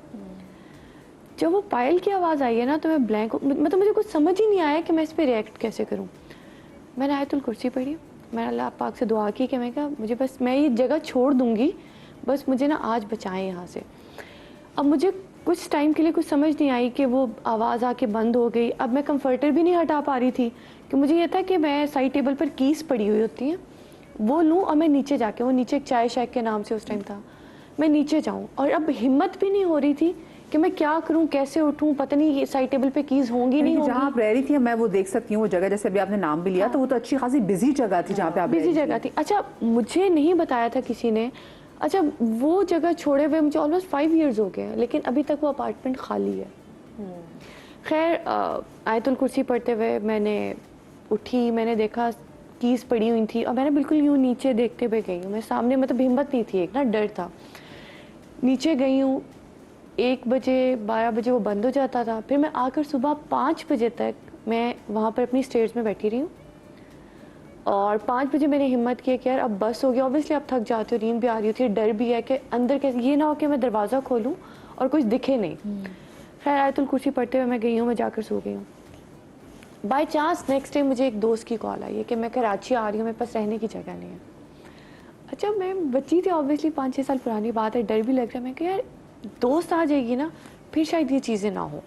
जब वो पायल की आवाज़ आई है ना, तो मैं ब्लैंक, मतलब मुझे कुछ समझ ही नहीं आया कि मैं इस पर रिएक्ट कैसे करूँ। मैंने आयतुल कुर्सी पढ़ी, मैंने अल्लाह पाक से दुआ की कि मैं कहा मुझे बस, मैं ये जगह छोड़ दूँगी, बस मुझे ना आज बचाएं यहाँ से। अब मुझे कुछ टाइम के लिए कुछ समझ नहीं आई कि वो आवाज़ आके बंद हो गई। अब मैं कंफर्टर भी नहीं हटा पा रही थी, कि मुझे ये था कि मैं साइड टेबल पर कीज़ पड़ी हुई होती हैं, वो लूँ और मैं नीचे जाके, वो नीचे एक चाय शेक के नाम से उस टाइम था, मैं नीचे जाऊँ। और अब हिम्मत भी नहीं हो रही थी कि मैं क्या करूँ, कैसे उठूँ, पता नहीं ये साइड टेबल पे कीज़ होंगी नहीं होंगी। जहाँ आप रह रही थी मैं वो देख सकती हूँ वो जगह, जैसे अभी आपने नाम भी लिया, तो वो तो अच्छी खासी बिजी जगह थी जहाँ पे आप बिजी जगह थी। अच्छा मुझे नहीं बताया था किसी ने। अच्छा वो जगह छोड़े हुए मुझे ऑलमोस्ट 5 ईयर्स हो गए हैं, लेकिन अभी तक वो अपार्टमेंट खाली है। खैर आयतुल कुर्सी पढ़ते हुए मैंने उठी, मैंने देखा कीज़ पड़ी हुई थी, और मैंने बिल्कुल यूँ नीचे देखते हुए गई हूँ। मैं सामने, मतलब हिम्मत नहीं थी, एक ना डर था। नीचे गई हूँ, 1 बजे 12 बजे वो बंद हो जाता था। फिर मैं आकर सुबह 5 बजे तक मैं वहाँ पर अपनी स्टेयर्स में बैठी रही हूँ। और 5 बजे मैंने हिम्मत की कि यार अब बस हो गया, ऑब्वियसली अब थक जाती हूँ, नींद भी आ रही होती है, डर भी है कि अंदर कैसे ये ना हो कि मैं दरवाज़ा खोलूँ और कुछ दिखे नहीं। खैर आयतुल कुर्सी पढ़ते हुए मैं गई हूँ, मैं जाकर सो गई हूँ। बाई चांस नेक्स्ट डे मुझे एक दोस्त की कॉल आई है कि मैं कराची आ रही हूँ, मेरे पास रहने की जगह नहीं है। अच्छा मैं बच्ची थी, ऑब्वियसली 5-6 साल पुरानी बात है, डर भी लग रहा है। मैं कहा यार दोस्त आ जाएगी ना, फिर शायद ये चीज़ें ना हो।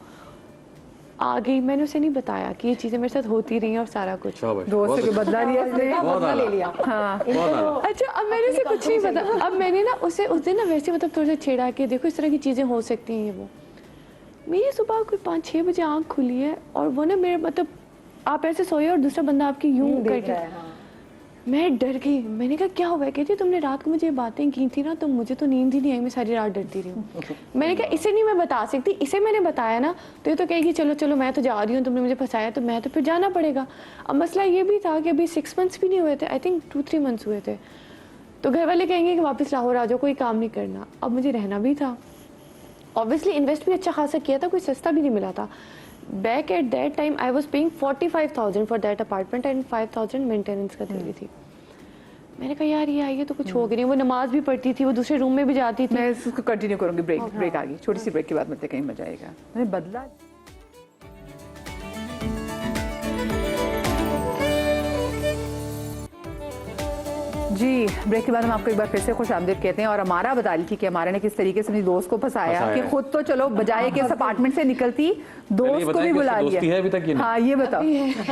आ गई, मैंने उसे नहीं बताया कि ये चीज़ें मेरे साथ होती रही हैं और सारा कुछ। दोस्त के बदला लिया इसने। बदला ले लिया। हाँ अच्छा अब मैंने उसे कुछ नहीं पता। अब मैंने ना उसे उस दिन ना वैसे मतलब थोड़ा सा छेड़ा कि देखो इस तरह की चीज़ें हो सकती हैं। ये वो मेरी सुबह कोई 5-6 बजे आँख खुली है और वो ना मेरे मतलब आप ऐसे सोए और दूसरा बंदा आपकी यूं करके, मैं डर गई। मैंने कहा क्या हुआ है? कहती तुमने रात को मुझे बातें की थी ना, तो मुझे तो नींद ही नहीं आई, मैं सारी रात डरती रही हूँ। मैंने कहा इसे नहीं मैं बता सकती, इसे मैंने बताया ना तो ये तो कहेगी चलो चलो मैं तो जा रही हूँ, तुमने मुझे फंसाया तो मैं तो फिर जाना पड़ेगा। अब मसला ये भी था कि अभी 6 मंथ्स भी नहीं हुए थे, आई थिंक 2-3 मंथ्स हुए थे। तो घर वाले कहेंगे कि वापस लाहौर आ जाओ, कोई काम नहीं करना। अब मुझे रहना भी था, ऑब्वियसली इन्वेस्ट भी अच्छा खासा किया था, कोई सस्ता भी नहीं मिला था। Back at that time I was paying 45,000 for that apartment and 5,000 maintenance का दे रही थी। मैंने कहा यार ये आई है तो कुछ हो गया नहीं। वो नमाज भी पढ़ती थी, वो दूसरे रूम में भी जाती थी। मैं इसको कंटिन्यू करूंगी, ब्रेक आ गई, छोटी सी ब्रेक के बाद मिलते कहीं मजा आएगा। मैंने बदला जी। ब्रेक के बाद हम आपको एक बार फिर से खुश आमदीद कहते हैं। और हमारा बता रही थी कि हमारा ने किस तरीके से अपनी दोस्त को फंसाया कि खुद तो चलो बजाय के इस अपार्टमेंट से निकलती दोस्त को भी बुला लिया। है अभी तक ये हाँ ये बताओ।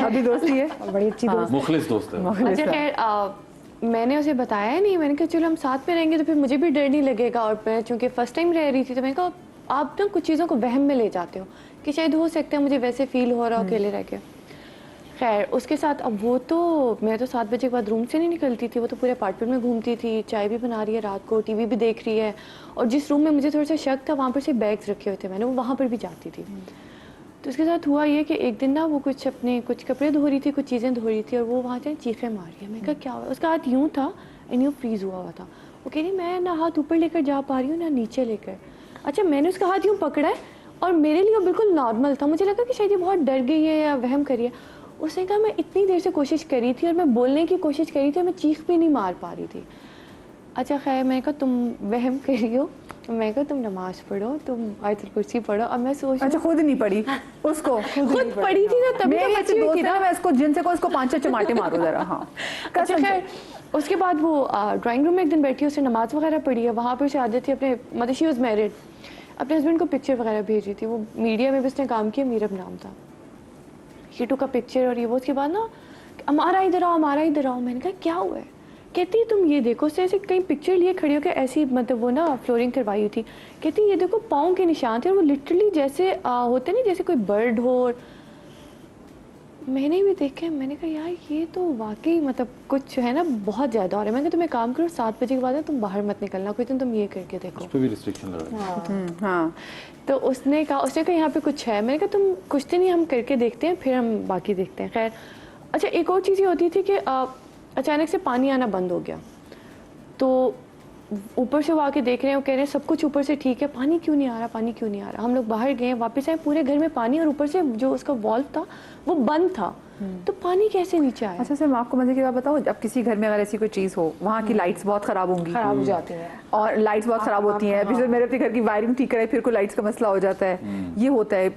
अभी दोस्ती है, बड़ी अच्छी दोस्त, मुखलिस दोस्त है। अच्छा खैर मैंने उसे बताया नहीं। मैंने कहा चलो हम साथ में रहेंगे तो फिर मुझे भी डर नहीं लगेगा। और मैं चूँकि फर्स्ट टाइम रह रही थी तो मैंने कहा आप ना कुछ चीज़ों को वहम में ले जाते हो कि शायद हो सकता है मुझे वैसे फील हो रहा हो अकेले रह के। खैर उसके साथ अब वो तो मैं तो 7 बजे के बाद रूम से नहीं निकलती थी, वो तो पूरे अपार्टमेंट में घूमती थी, चाय भी बना रही है रात को, टीवी भी देख रही है। और जिस रूम में मुझे थोड़ा सा शक था वहाँ पर से बैग्स रखे हुए थे, मैंने वो वहाँ पर भी जाती थी। तो उसके साथ हुआ ये कि एक दिन ना वो कुछ कपड़े धो रही थी, कुछ चीज़ें धो रही थी और वो वहाँ से चीखें मार रही है। मैं कहा क्या हुआ? उसका हाथ यूँ था एंड यूँ फ्रीज हुआ था। वो कह रही मैं ना हाथ ऊपर लेकर जा पा रही हूँ ना नीचे लेकर। अच्छा मैंने उसका हाथ यूँ पकड़ा है और मेरे लिए बिल्कुल नॉर्मल था। मुझे लगा कि शायद ये बहुत डर गई है या वहम करी है। उसने कहा मैं इतनी देर से कोशिश करी थी और मैं बोलने की कोशिश करी थी और मैं चीख भी नहीं मार पा रही थी। अच्छा खैर मैंने कहा तुम वहम करी हो, मैं कहा तुम नमाज पढ़ो, तुम आयतुल कुर्सी पढ़ो। अब मैं सोच अच्छा खुद नहीं पढ़ी उसको? खुद पढ़ी थी ना तभी तो बची हुई थी ना। मैं इसको जिनसे को इसको 5-6 चमाटे मारो जरा। हाँ अच्छा खैर उसके बाद वो ड्राइंग रूम में एक दिन बैठी, उसने नमाज वगैरह पढ़ी है। वहाँ पर शादी थी अपने, मतलब शी वॉज मैरिड, अपने हस्बैंड को पिक्चर वगैरह भेज रही थी। वो मीडिया में भी उसने काम किया, मीरब नाम था। ही टू का पिक्चर और ये वो। उसके बाद ना हमारा इधर आओ, हमारा इधर आओ। मैंने कहा क्या हुआ है? कहती है तुम ये देखो। उससे ऐसे कहीं पिक्चर लिए खड़ी होकर ऐसी, मतलब वो ना फ्लोरिंग करवाई हुई थी। कहती ये देखो पाँव के निशान थे और वो लिटरली जैसे होते नहीं जैसे कोई बर्ड हो। मैंने भी देखे, मैंने कहा यार ये तो वाकई मतलब कुछ है ना बहुत ज़्यादा हो रहा है। मैंने कहा तुम्हें काम करो 7 बजे के बाद तुम बाहर मत निकलना, कोई दिन तुम ये करके देखो। उस पे भी रिस्ट्रिक्शन लगा है। हाँ तो उसने कहा यहाँ पे कुछ है। मैंने कहा तुम कुछ दिन ही हम करके देखते हैं फिर हम बाकी देखते हैं। खैर अच्छा एक और चीज़ ये होती थी कि अचानक से पानी आना बंद हो गया। तो ऊपर से वो आके देख रहे हैं, वो कह रहे हैं सब कुछ ऊपर से ठीक है, पानी क्यों नहीं आ रहा, पानी क्यों नहीं आ रहा। हम लोग बाहर गए, वापस आए, पूरे घर में पानी और ऊपर से जो उसका वॉल्व था वो बंद था। तो पानी कैसे नीचे आया? अच्छा सर मैं आपको मजे की बात बताऊं, अब किसी घर में अगर ऐसी कोई चीज़ हो, वहाँ की लाइट्स बहुत ख़राब होंगी, खराब हो जाती है और लाइट्स बहुत ख़राब होती हैं। अभी मेरे अपने घर की वायरिंग ठीक कराई, फिर कोई लाइट्स का मसला हो जाता है। ये होता है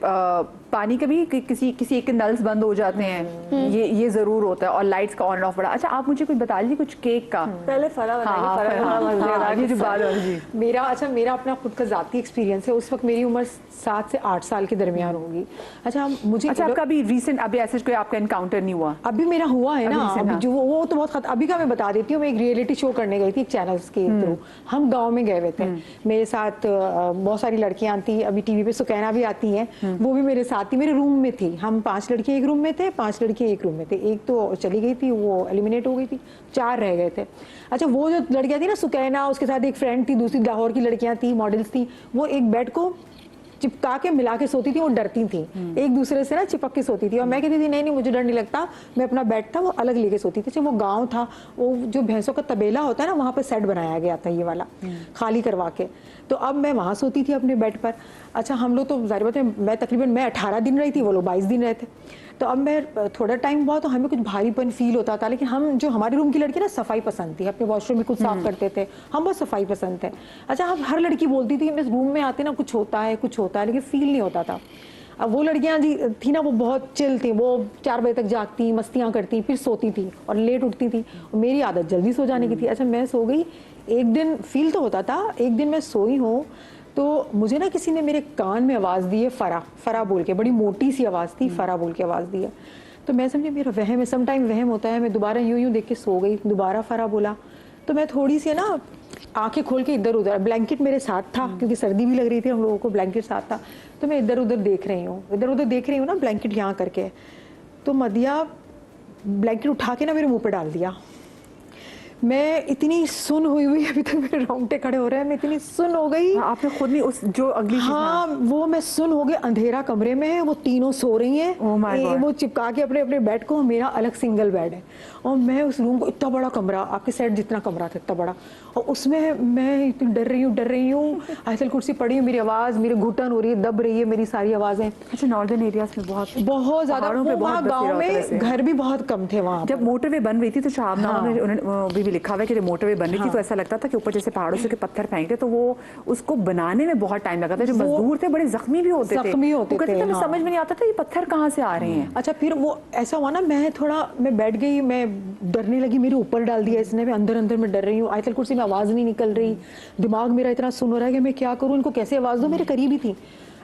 पानी का भी किसी एक के नल्स बंद हो जाते हैं, ये ज़रूर होता है। और लाइट्स का ऑन ऑफ बड़ा। अच्छा आप मुझे कुछ बता लीजिए कुछ केक का। पहले फरा बताइए। ये जो बात है जी मेरा अपना खुद का ज़ाती एक्सपीरियंस है। उस वक्त मेरी उम्र 7 से 8 साल के दरमियान होगी। अच्छा आपका अभी रिसेंट अभी ऐसे कोई आपका एनकाउंटर नहीं हुआ? अभी मेरा हुआ है ना, अभी जो वो तो बहुत अभी का मैं बता देती हूँ। मैं एक रियलिटी शो करने गई थी एक चैनल्स के थ्रू। हम गांव में गए हुए थे, मेरे साथ बहुत सारी लड़कियां आती, अभी टीवी पे सुकैना भी आती हैं, वो भी मेरे साथ थी, मेरे रूम में थी। हम 5 लड़कियां एक रूम में थे, 5 लड़कियां एक रूम में थे। एक तो चली गई थी, वो एलिमिनेट हो गई थी, 4 रह गए थे। अच्छा वो जो लड़कियां थी ना सुकैना, उसके साथ एक फ्रेंड थी, दूसरी लाहौर की लड़कियां थी, मॉडल्स थी, वो एक बेड को चिपका के मिला के सोती थी। वो डरती थी, एक दूसरे से ना चिपक के सोती थी। और मैं कहती थी नहीं मुझे डर नहीं लगता, मैं अपना बेड था वो अलग लेके सोती थी। वो गांव था, वो जो भैंसों का तबेला होता है ना, वहाँ पर सेट बनाया गया था ये वाला, खाली करवा के। तो अब मैं वहाँ सोती थी अपने बेड पर। अच्छा हम लोग तो जाहिर बात है मैं 18 दिन रही थी, वो लोग 22 दिन रहे थे। तो अब मैं थोड़ा टाइम हुआ तो हमें कुछ भारीपन फील होता था, लेकिन हम जो हमारे रूम की लड़की ना सफाई पसंद थी, अपने वॉशरूम भी कुछ साफ करते थे, हम बहुत सफाई पसंद थे। अच्छा, हम हर लड़की बोलती थी कि रूम में आते ना कुछ होता है कुछ होता है, लेकिन फील नहीं होता था। अब वो लड़कियां जी थी ना, वो बहुत चिल थी, वो 4 बजे तक जागती, मस्तियां करती, फिर सोती थी और लेट उठती थी। और मेरी आदत जल्दी सो जाने की थी। अच्छा, मैं सो गई, एक दिन फील तो होता था, एक दिन मैं सोई हूँ तो मुझे ना किसी ने मेरे कान में आवाज़ दी है, फरा फरा बोल के, बड़ी मोटी सी आवाज़ थी, फरा बोल के आवाज़ दी है। तो मैं समझी मेरा वहम है, सम टाइम वहम होता है। मैं दोबारा यूं देख के सो गई, दोबारा फरा बोला। तो मैं थोड़ी सी ना आंखें खोल के इधर उधर, ब्लैंकेट मेरे साथ था क्योंकि सर्दी भी लग रही थी हम लोगों को, ब्लैंकेट साथ था। तो मैं इधर उधर देख रही हूँ ना ब्लैंकेट यहाँ करके। तो मदिया ब्लैंकेट उठा के ना मेरे मुंह पे डाल दिया। मैं इतनी सुन हुई अभी तक मेरे रोंगटे खड़े हो रहे हैं, मैं इतनी सुन हो गई। आपने खुद नहीं उस जो अगली हाँ, वो मैं सुन हो गई। अंधेरा कमरे में है, वो तीनों सो रही हैं, वो चिपका के अपने अपने बेड को, मेरा अलग सिंगल बेड है। और मैं उस रूम को, इतना बड़ा कमरा, आपके सेट जितना कमरा था इतना बड़ा, और उसमें मैं इतनी डर रही हूँ। आयतल कुर्सी पड़ी हूँ, मेरी आवाज़, मेरी घुटन हो रही है, दब रही है मेरी सारी आवाज़ें। अच्छा, नॉर्दर्न एरियाज में बहुत ज़्यादा, वहाँ गाँव में घर भी बहुत कम थे वहाँ। जब मोटरवे बन रही थी तो शाहबनामा ने भी लिखा हुआ है कि जब मोटरवे बन रही थी तो ऐसा लगता था कि ऊपर जैसे पहाड़ों से के पत्थर फेंकते, तो वो उसको बनाने में बहुत टाइम लगा था। जो मजदूर थे बड़े जख्मी भी होते थे। मैं समझ में नहीं आता था ये पत्थर कहाँ से आ रहे हैं। अच्छा, फिर वो ऐसा हुआ ना, मैं बैठ गई, मैं डरने लगी, मेरे ऊपर डाल दिया इसने, मैं अंदर में डर रही हूँ। आयतल कुर्सी में आवाज़ नहीं निकल रही, दिमाग मेरा इतना सुन रहा है कि मैं क्या करूँ, इनको कैसे आवाज़ दूँ, मेरे करीब ही थी।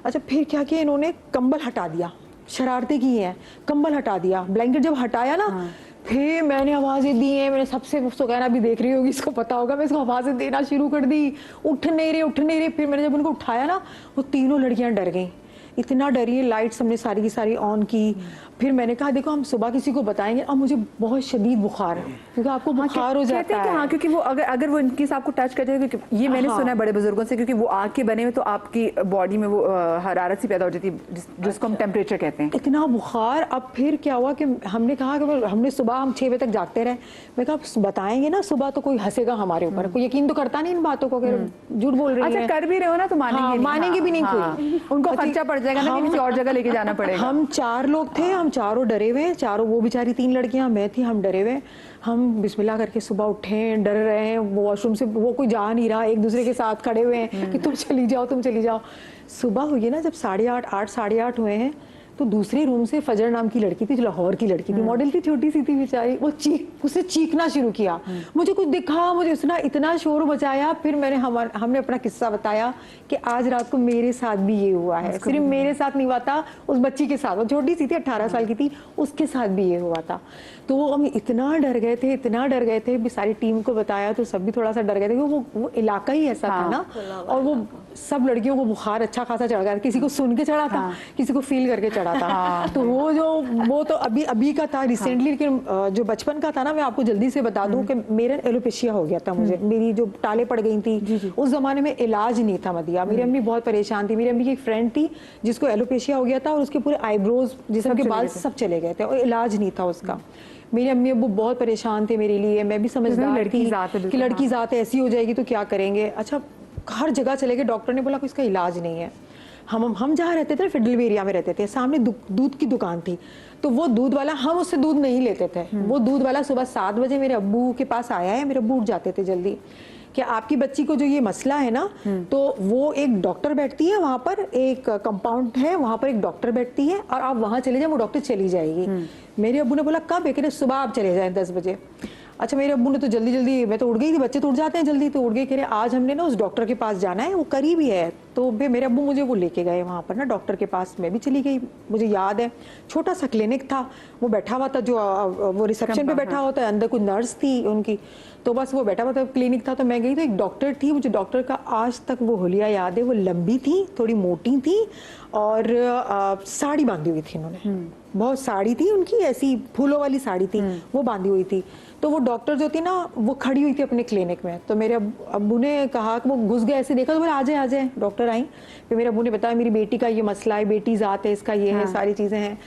अच्छा, फिर क्या किया इन्होंने, कंबल हटा दिया, शरारतें की हैं, कंबल हटा दिया। ब्लैंकेट जब हटाया ना, फिर मैंने आवाज़ें दी हैं, मैंने सबसे सुगैना भी देख रही होगी, इसको पता होगा, मैं इसको आवाज़ें देना शुरू कर दी। उठ नहीं रहे। फिर मैंने जब उनको उठाया ना, वो तीनों लड़कियां डर गईं, इतना डरी। लाइट्स हमने सारी की सारी ऑन की। फिर मैंने कहा देखो हम सुबह किसी को बताएंगे, अब मुझे बहुत शदीद बुखार है, क्योंकि आपको बुखार हो जाता है। हाँ, क्योंकि वो अगर वो इनकेस आपको टच कर जाए, क्योंकि ये मैंने सुना है बड़े बुजुर्गों से, क्योंकि वो आग के बने हुए तो आपकी बॉडी में वो हरारत सी पैदा हो जाती है, जिसको हम टेम्परेचर कहते हैं। इतना बुखार। अब फिर क्या हुआ कि हमने कहा कि हमने सुबह हम 6 बजे तक जागते रहे। मैं कहा बताएंगे ना सुबह तो कोई हंसेगा हमारे ऊपर, कोई यकीन तो करता नहीं इन बातों को, झूठ बोल रही है। कर भी रहे हो ना तो मानेंगे भी नहीं कोई, उनको खर्चा पड़ जाएगा ना, किसी और जगह लेके जाना पड़ेगा। हम 4 लोग थे, हम चारों डरे हुए, चारों, वो बेचारी 3 लड़कियां, मैं थी, हम डरे हुए। हम बिस्मिल्लाह करके सुबह उठे, डर रहे हैं, वॉशरूम से वो कोई जा नहीं रहा, एक दूसरे के साथ खड़े हुए हैं कि तुम चली जाओ। सुबह हुई है ना, जब 8:30 8:30 हुए हैं, तो दूसरे रूम से फजर नाम की लड़की थी, जो लाहौर की लड़की थी, मॉडल थी, छोटी सी थी बेचारी, वो उसने चीखना शुरू किया। मुझे कुछ दिखा, मुझे उसने इतना शोर मचाया। फिर हमने अपना किस्सा बताया कि आज रात को मेरे साथ भी ये हुआ है। सिर्फ मेरे साथ नहीं हुआ था, उस बच्ची के साथ, वो छोटी सी थी, 18 साल की थी, उसके साथ भी ये हुआ था। तो हम इतना डर गए थे, भी सारी टीम को बताया तो सब भी थोड़ा सा डर गए थे, क्योंकि वो इलाका ही ऐसा था ना, और वो सब लड़कियों को बुखार अच्छा खासा चढ़ गया था, किसी को सुन के चढ़ा था, किसी को फील करके चढ़ा था। तो वो तो अभी का था रिसेंटली, लेकिन जो बचपन का था ना, मैं आपको जल्दी से बता दूं कि मेरा एलोपेशिया हो गया था मुझे, मेरी जो टाले पड़ गई थी। उस जमाने में इलाज नहीं था मदिया, मेरी अम्मी बहुत परेशान थी। मेरी अम्मी की एक फ्रेंड थी जिसको एलोपेशिया हो गया था, और उसके पूरे आईब्रोज, जिसम के बाल सब चले गए थे, और इलाज नहीं था उसका। मेरी अम्मी अब्बू बहुत परेशान थे मेरे लिए, मैं भी समझदार थी कि लड़की ज़ात ऐसी हो जाएगी तो क्या करेंगे। अच्छा, हर जगह चले गए, डॉक्टर ने बोला कि इसका इलाज नहीं है। हम जहाँ रहते थे, फिडल एरिया में रहते थे, सामने दूध की दुकान थी, तो वो दूध वाला, हम उससे दूध नहीं लेते थे। वो दूध वाला सुबह 7 बजे मेरे अब्बू के पास आया है, मेरे अब्बू उठ जाते थे जल्दी, कि आपकी बच्ची को जो ये मसला है ना, तो वो एक डॉक्टर बैठती है वहाँ पर, एक कंपाउंड है वहाँ पर, एक डॉक्टर बैठती है, और आप वहाँ चले जाए, वो डॉक्टर चली जाएगी। मेरे अब्बू ने बोला कब? एक सुबह आप चले जाएं 10 बजे। अच्छा, मेरे अब्बू ने तो जल्दी, मैं तो उठ गई थी, बच्चे तो उठ जाते हैं जल्दी, तो उठ गई, कह रहे आज हमने ना उस डॉक्टर के पास जाना है, वो करीब ही है। तो फिर मेरे अब्बू मुझे वो लेके गए वहाँ पर ना डॉक्टर के पास, मैं भी चली गई। मुझे याद है छोटा सा क्लिनिक था, वो बैठा हुआ था, जो वो रिसेप्शन पे बैठा होता है, अंदर कुछ नर्स थी उनकी, तो बस वो बैठा हुआ था, क्लिनिक था। तो मैं गई, तो एक डॉक्टर थी, मुझे डॉक्टर का आज तक वो हुलिया याद है। वो लंबी थी, थोड़ी मोटी थी, और साड़ी बांधी हुई थी उन्होंने, बहुत साड़ी थी उनकी, ऐसी फूलों वाली साड़ी थी, वो बांधी हुई थी। तो वो डॉक्टर जो थी ना, वो खड़ी हुई थी अपने क्लिनिक में। तो मेरे अब्बू ने कहा कि वो घुस गए, ऐसे देखा तो बोले आ जाए। डॉक्टर आई, फिर मेरे अब्बू ने बताया मेरी बेटी का ये मसला है, बेटी ज़ात है, इसका ये है, सारी चीज़ें हैं।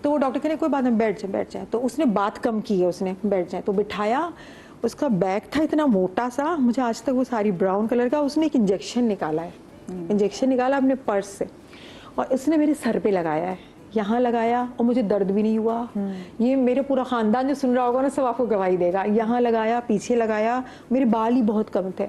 तो वो डॉक्टर कहने कोई बात नहीं, बैठ जाए। तो उसने बात कम की है, उसने बैठ जाए, तो बिठाया। उसका बैग था इतना मोटा सा, मुझे आज तक वो सारी ब्राउन कलर का। उसने एक इंजेक्शन निकाला है, इंजेक्शन निकाला अपने पर्स से, और इसने मेरे सर पे लगाया है। यहाँ लगाया और मुझे दर्द भी नहीं हुआ। ये मेरे पूरा ख़ानदान जो सुन रहा होगा ना सब आपको गवाही देगा। यहाँ लगाया, पीछे लगाया, मेरे बाल ही बहुत कम थे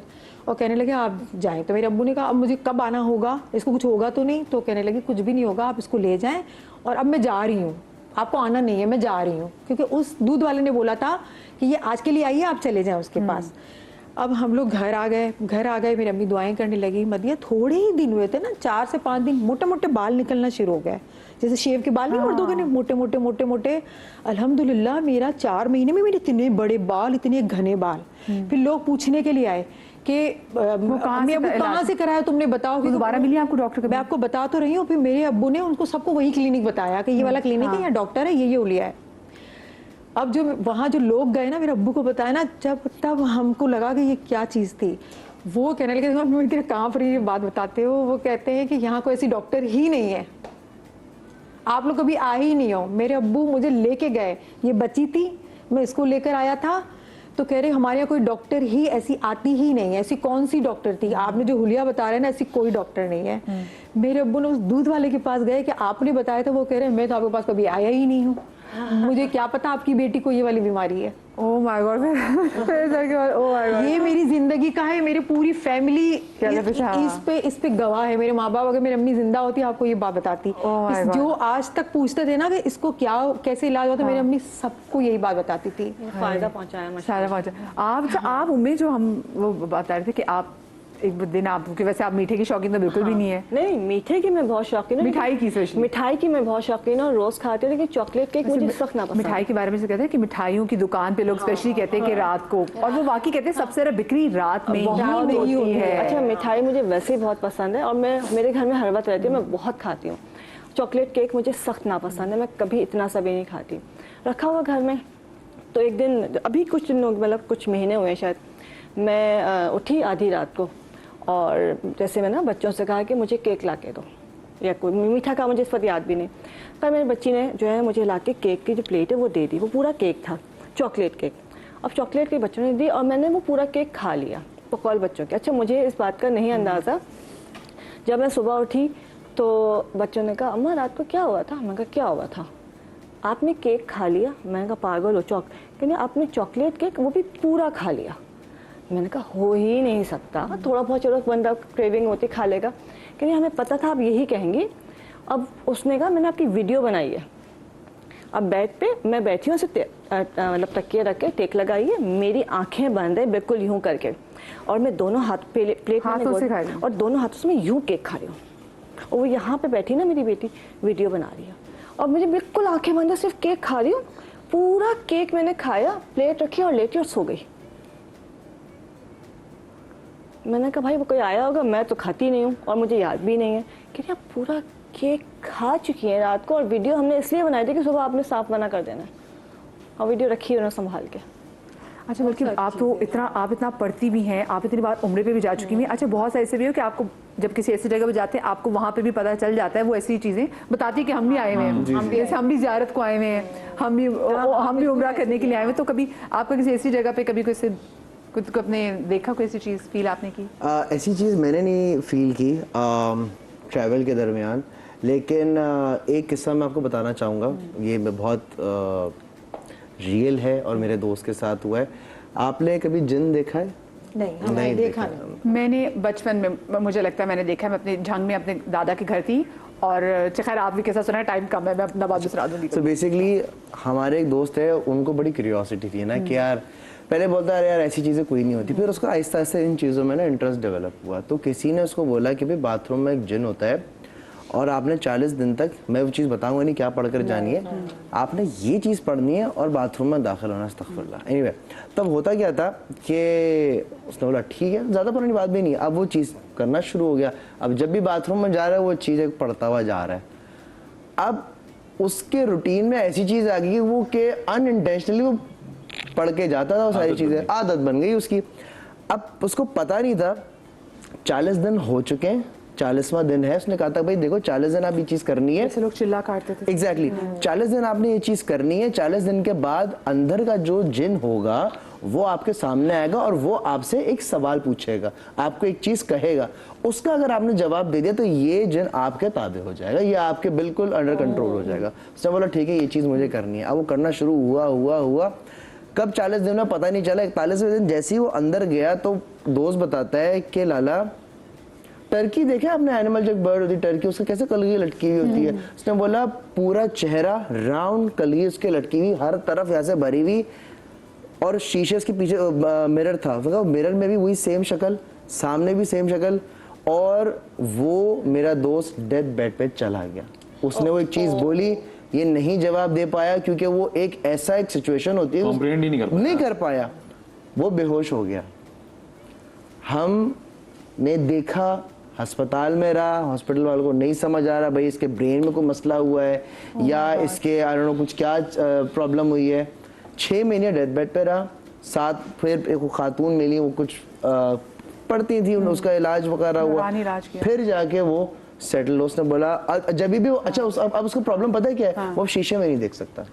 और कहने लगे आप जाएं। तो मेरे अब्बू ने कहा अब मुझे कब आना होगा, इसको कुछ होगा तो नहीं? तो कहने लगे कुछ भी नहीं होगा, आप इसको ले जाएं और अब मैं जा रही हूँ, आपको आना नहीं है, मैं जा रही हूँ। क्योंकि उस दूध वाले ने बोला था कि ये आज के लिए आइए, आप चले जाएं उसके पास। अब हम लोग घर आ गए, मेरी अम्मी दुआएं करने लगी। मदिया थोड़े ही दिन हुए थे ना, 4 से 5 दिन, मोटे मोटे बाल निकलना शुरू हो गए, जैसे शेव के बाल नहीं मर्दों के, मोटे मोटे मोटे मोटे। अल्हम्दुलिल्लाह मेरा 4 महीने में मेरे इतने बड़े बाल, इतने घने बाल। फिर लोग पूछने के लिए आए कि अम्मी अब्बू कहाँ से कराया तुमने, बताओ। कि दोबारा मिली आपको डॉक्टर? मैं आपको बता तो रही हूँ। फिर मेरे अब्बू ने उनको सबको वही क्लिनिक बताया कि ये वाला क्लिनिक है, यहाँ डॉक्टर है, ये उलिया है। अब जो वहाँ जो लोग गए ना, मेरे अब्बू को बताया ना, तब हमको लगा कि ये क्या चीज़ थी। वो कहने लगे मैं तेरे कहाँ पर ये बात बताते हो? वो कहते हैं कि यहाँ कोई ऐसी डॉक्टर ही नहीं है, आप लोग कभी आए ही नहीं हो। मेरे अब्बू मुझे लेके गए, ये बच्ची थी, मैं इसको लेकर आया था, तो कह रहे हमारे यहाँ कोई डॉक्टर ही ऐसी आती ही नहीं है। ऐसी कौन सी डॉक्टर थी? आपने जो हुलिया बता रहे हैं ना, ऐसी कोई डॉक्टर नहीं है। मेरे अब्बू ने उस दूध वाले के पास गए कि आपने बताया था। वो कह रहे हैं मैं तो आपके पास कभी आया ही नहीं हूँ, मुझे क्या पता आपकी बेटी को ये वाली बीमारी है। Oh my God. Oh my God, ये मेरी जिंदगी का है, मेरी पूरी फैमिली इस पे गवाह है। मेरे माँ बाप, अगर मेरी अम्मी जिंदा होती आपको ये बात बताती। जो आज तक पूछते थे ना कि इसको क्या कैसे इलाज होता, मेरी अम्मी सबको यही बात बताती थी। फायदा पहुंचाया। आप उम्मीद जो हम वो बता रहे थे कि आप एक दिन आपके, वैसे आप मीठे की शौकीन तो बिल्कुल भी नहीं है। नहीं, मीठे की मैं बहुत शौकीन हूँ। मिठाई की स्पेशली? मिठाई की मैं बहुत शौकीन हूँ और रोज खाती हूँ, लेकिन चॉकलेट केक मुझे सख्त ना पसंद। मिठाई के बारे में से कहते हैं कि मिठाइयों की दुकान पे लोग स्पेशली कहते हैं कि रात को, और वो वाकई कहते हैं सबसे ज्यादा बिक्री रात में ही होती है। अच्छा, मिठाई मुझे वैसे ही बहुत पसंद है और मैं मेरे घर में हर वक्त रहती हूँ, मैं बहुत खाती हूँ। चॉकलेट केक मुझे सख्त ना पसंद है, मैं कभी इतना सा भी नहीं खाती। रखा हुआ घर में, तो एक दिन अभी कुछ दिन मतलब कुछ महीने हुए शायद, मैं उठी आधी रात को और जैसे मैं ना बच्चों से कहा कि मुझे केक ला के दो, या कोई मीठा का मुझे इस पर याद भी नहीं। पर मेरी बच्ची ने जो है मुझे ला के केक की जो प्लेट है वो दे दी। वो पूरा केक था, चॉकलेट केक। अब चॉकलेट केक बच्चों ने दी और मैंने वो पूरा केक खा लिया, बकौल बच्चों के। अच्छा, मुझे इस बात का नहीं अंदाज़ा, जब मैं सुबह उठी तो बच्चों ने कहा अम्मा रात को क्या हुआ था? मैंने कहा क्या हुआ था? आपने केक खा लिया। मैंने कहा पागल हो, कहने आपने चॉकलेट केक वो भी पूरा खा लिया। मैंने कहा हो ही नहीं सकता, थोड़ा बहुत चलो बंदा क्रेविंग होती खा लेगा। कहने हमें पता था आप यही कहेंगे। अब उसने कहा मैंने आपकी वीडियो बनाई है। अब बेड पे मैं बैठी हूँ, मतलब तकिए रख के टेक लगाई है, मेरी आंखें बंद है बिल्कुल यूं करके, और मैं दोनों हाथ प्लेट में और दोनों हाथों से मैं यूं केक खा रही हूँ। और वो यहाँ पे बैठी ना मेरी बेटी वीडियो बना रही है और मुझे बिल्कुल आंखें बंद है, सिर्फ केक खा रही हूँ। पूरा केक मैंने खाया, प्लेट रखी और लेटी और सो गई। मैंने कहा भाई वो कोई आया होगा, मैं तो खाती नहीं हूँ और मुझे याद भी नहीं है। कि आप पूरा केक खा चुकी हैं रात को, और वीडियो हमने इसलिए बनाई थी कि सुबह आपने साफ मना कर देना है, और वीडियो रखी है ना संभाल के। अच्छा, बल्कि आप तो इतना पढ़ती भी हैं, आप इतनी बार उम्र पे भी जा चुकी हैं। अच्छा, बहुत सा ऐसे भी हो कि आपको जब किसी ऐसी जगह पे जाते हैं आपको वहाँ पे भी पता चल जाता है, वो ऐसी चीज़ें बताती है कि हम भी आए हुए हैं, हम भी ज़ियारत को आए हुए हैं, हम भी उम्रा करने के लिए आए हुए हैं। तो कभी आपका किसी ऐसी जगह पे कभी कुछ अपने देखा, कोई ऐसी चीज़ फील आपने की? ऐसी चीज़ मैंने नहीं फील की ट्रैवल के दरमियान, लेकिन एक किस्सा मैं आपको बताना चाहूँगा। ये बहुत रियल है और मेरे दोस्त के साथ हुआ है। आपने कभी जिन देखा है? नहीं देखा नहीं। मैंने बचपन में, मुझे लगता है मैंने देखा है। मैं अपने झंग में अपने दादा के घर थी, और खैर आप भी कैसा सुना है, टाइम कम है, मैं अपना बात दूसरा दूंगी। तो बेसिकली हमारे एक दोस्त है, उनको बड़ी क्यूरियोसिटी थी ना कि यार, पहले बोलता है यार ऐसी चीज़ें कोई नहीं होती, फिर उसका आहिस्ता आहिस्ता इन चीज़ों में ना इंटरेस्ट डेवलप हुआ। तो किसी ने उसको बोला कि भाई बाथरूम में एक जिन होता है और आपने 40 दिन तक, मैं वो चीज़ बताऊंगा नहीं क्या पढ़कर जानी है, आपने ये चीज़ पढ़नी है और बाथरूम में दाखिल होना। अस्तगफुरुल्लाह। एनीवे, तब होता क्या था कि उसने बोला ठीक है, ज़्यादा पुरानी बात भी नहीं। अब वो चीज़ करना शुरू हो गया। अब जब भी बाथरूम में जा रहा है वो चीज़ पढ़ता हुआ जा रहा है। अब उसके रूटीन में ऐसी चीज़ आ गई वो कि अनइंटेंशनली वो पढ़ के जाता था, वो सारी चीज़ें आदत बन गई उसकी। अब उसको पता नहीं था 40 दिन हो चुके हैं, 40वां दिन है। उसने कहा था भाई देखो 40 दिन आप ये चीज़ करनी है। ऐसे लोग चिल्ला काटते थे। एग्जैक्टली 40 दिन आपने ये चीज़ करनी है। 40 दिन के बाद अंदर का जो जिन होगा वो आपके सामने आएगा और वो आपसे एक सवाल पूछेगा, आपको एक चीज कहेगा, उसका अगर आपने जवाब दे दिया तो ये जिन आपके ताबे हो जाएगा, ये आपके बिल्कुल अंडर कंट्रोल हो जाएगा। उसने बोला ठीक है ये चीज मुझे करनी है। अब वो करना शुरू हुआ कब 40 दिन में पता नहीं चला। 41वें दिन जैसे ही वो अंदर गया तो दोस्त बताता है कि लाला टर्की देखे आपने, एनिमल जो बर्ड होती है टर्की, उसके कैसे कलगी लटकी हुई होती है। उसने बोला पूरा चेहरा राउंड कलगी उसके लटकी हुई, हर तरफ यहाँ से भरी हुई, और शीशे के पीछे मिरर था, मिरर में भी वही सेम शक्ल, सामने भी सेम शक्ल, और वो मेरा दोस्त डेथ बेड पे चला गया। उसने वो एक चीज बोली, ये नहीं जवाब दे पाया क्योंकि वो एक ऐसा एक सिचुएशन होती है कॉम्प्रिहेंड ही नहीं कर पाया, वो बेहोश हो गया। हमने देखा, अस्पताल में रहा, हॉस्पिटल वालों को नहीं समझ आ रहा भाई इसके ब्रेन में कोई मसला हुआ है या इसके आई डोंट नो कुछ क्या प्रॉब्लम हुई है। 6 महीने डेथ बेड पे रहा। साथ फिर एक खातून मिली, वो कुछ पढ़ती थी, उसका इलाज वगैरह हुआ, फिर जाके वो सेटल। उसने बोला जब भी वो अच्छा अब उसको प्रॉब्लम पता है क्या है, वो शीशे में नहीं देख सकता,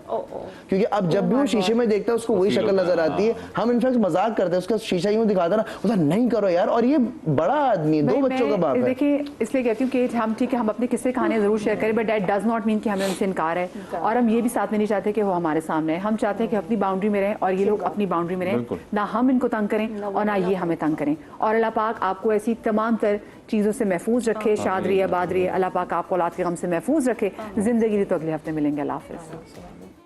क्योंकि अब जब भी वो शीशे में देखता है उसको वही शक्ल नजर आती है। हम इनफैक्ट मजाक करते हैं, उसका शीशा यूं दिखाता ना, उसका नहीं करो यार, और ये बड़ा आदमी 2 बच्चों का बाप है। देखिए इसलिए कहती हूँ कि हम ठीक है हम अपने किस्से कहानियां जरूर शेयर करें, but that does not mean कि हमें उनसे इनकार है, और हम ये भी साथ में नहीं चाहते कि वो हमारे सामने है। हम चाहते हैं कि अपनी बाउंड्री में रहें और ये लोग अपनी बाउंड्री में रहें, ना हम इनको तंग करें और ना ये हमें तंग करें। और अल्लाह पाक आपको ऐसी तमाम तर चीज़ों से महफूज रखे, शाद रही आबाद रही, अल्लाह पाक आपको औलाद के गम से महफूज रखे। जिंदगी तो अगले हफ्ते मिलेंगे। अल्लाह हाफ़िज़।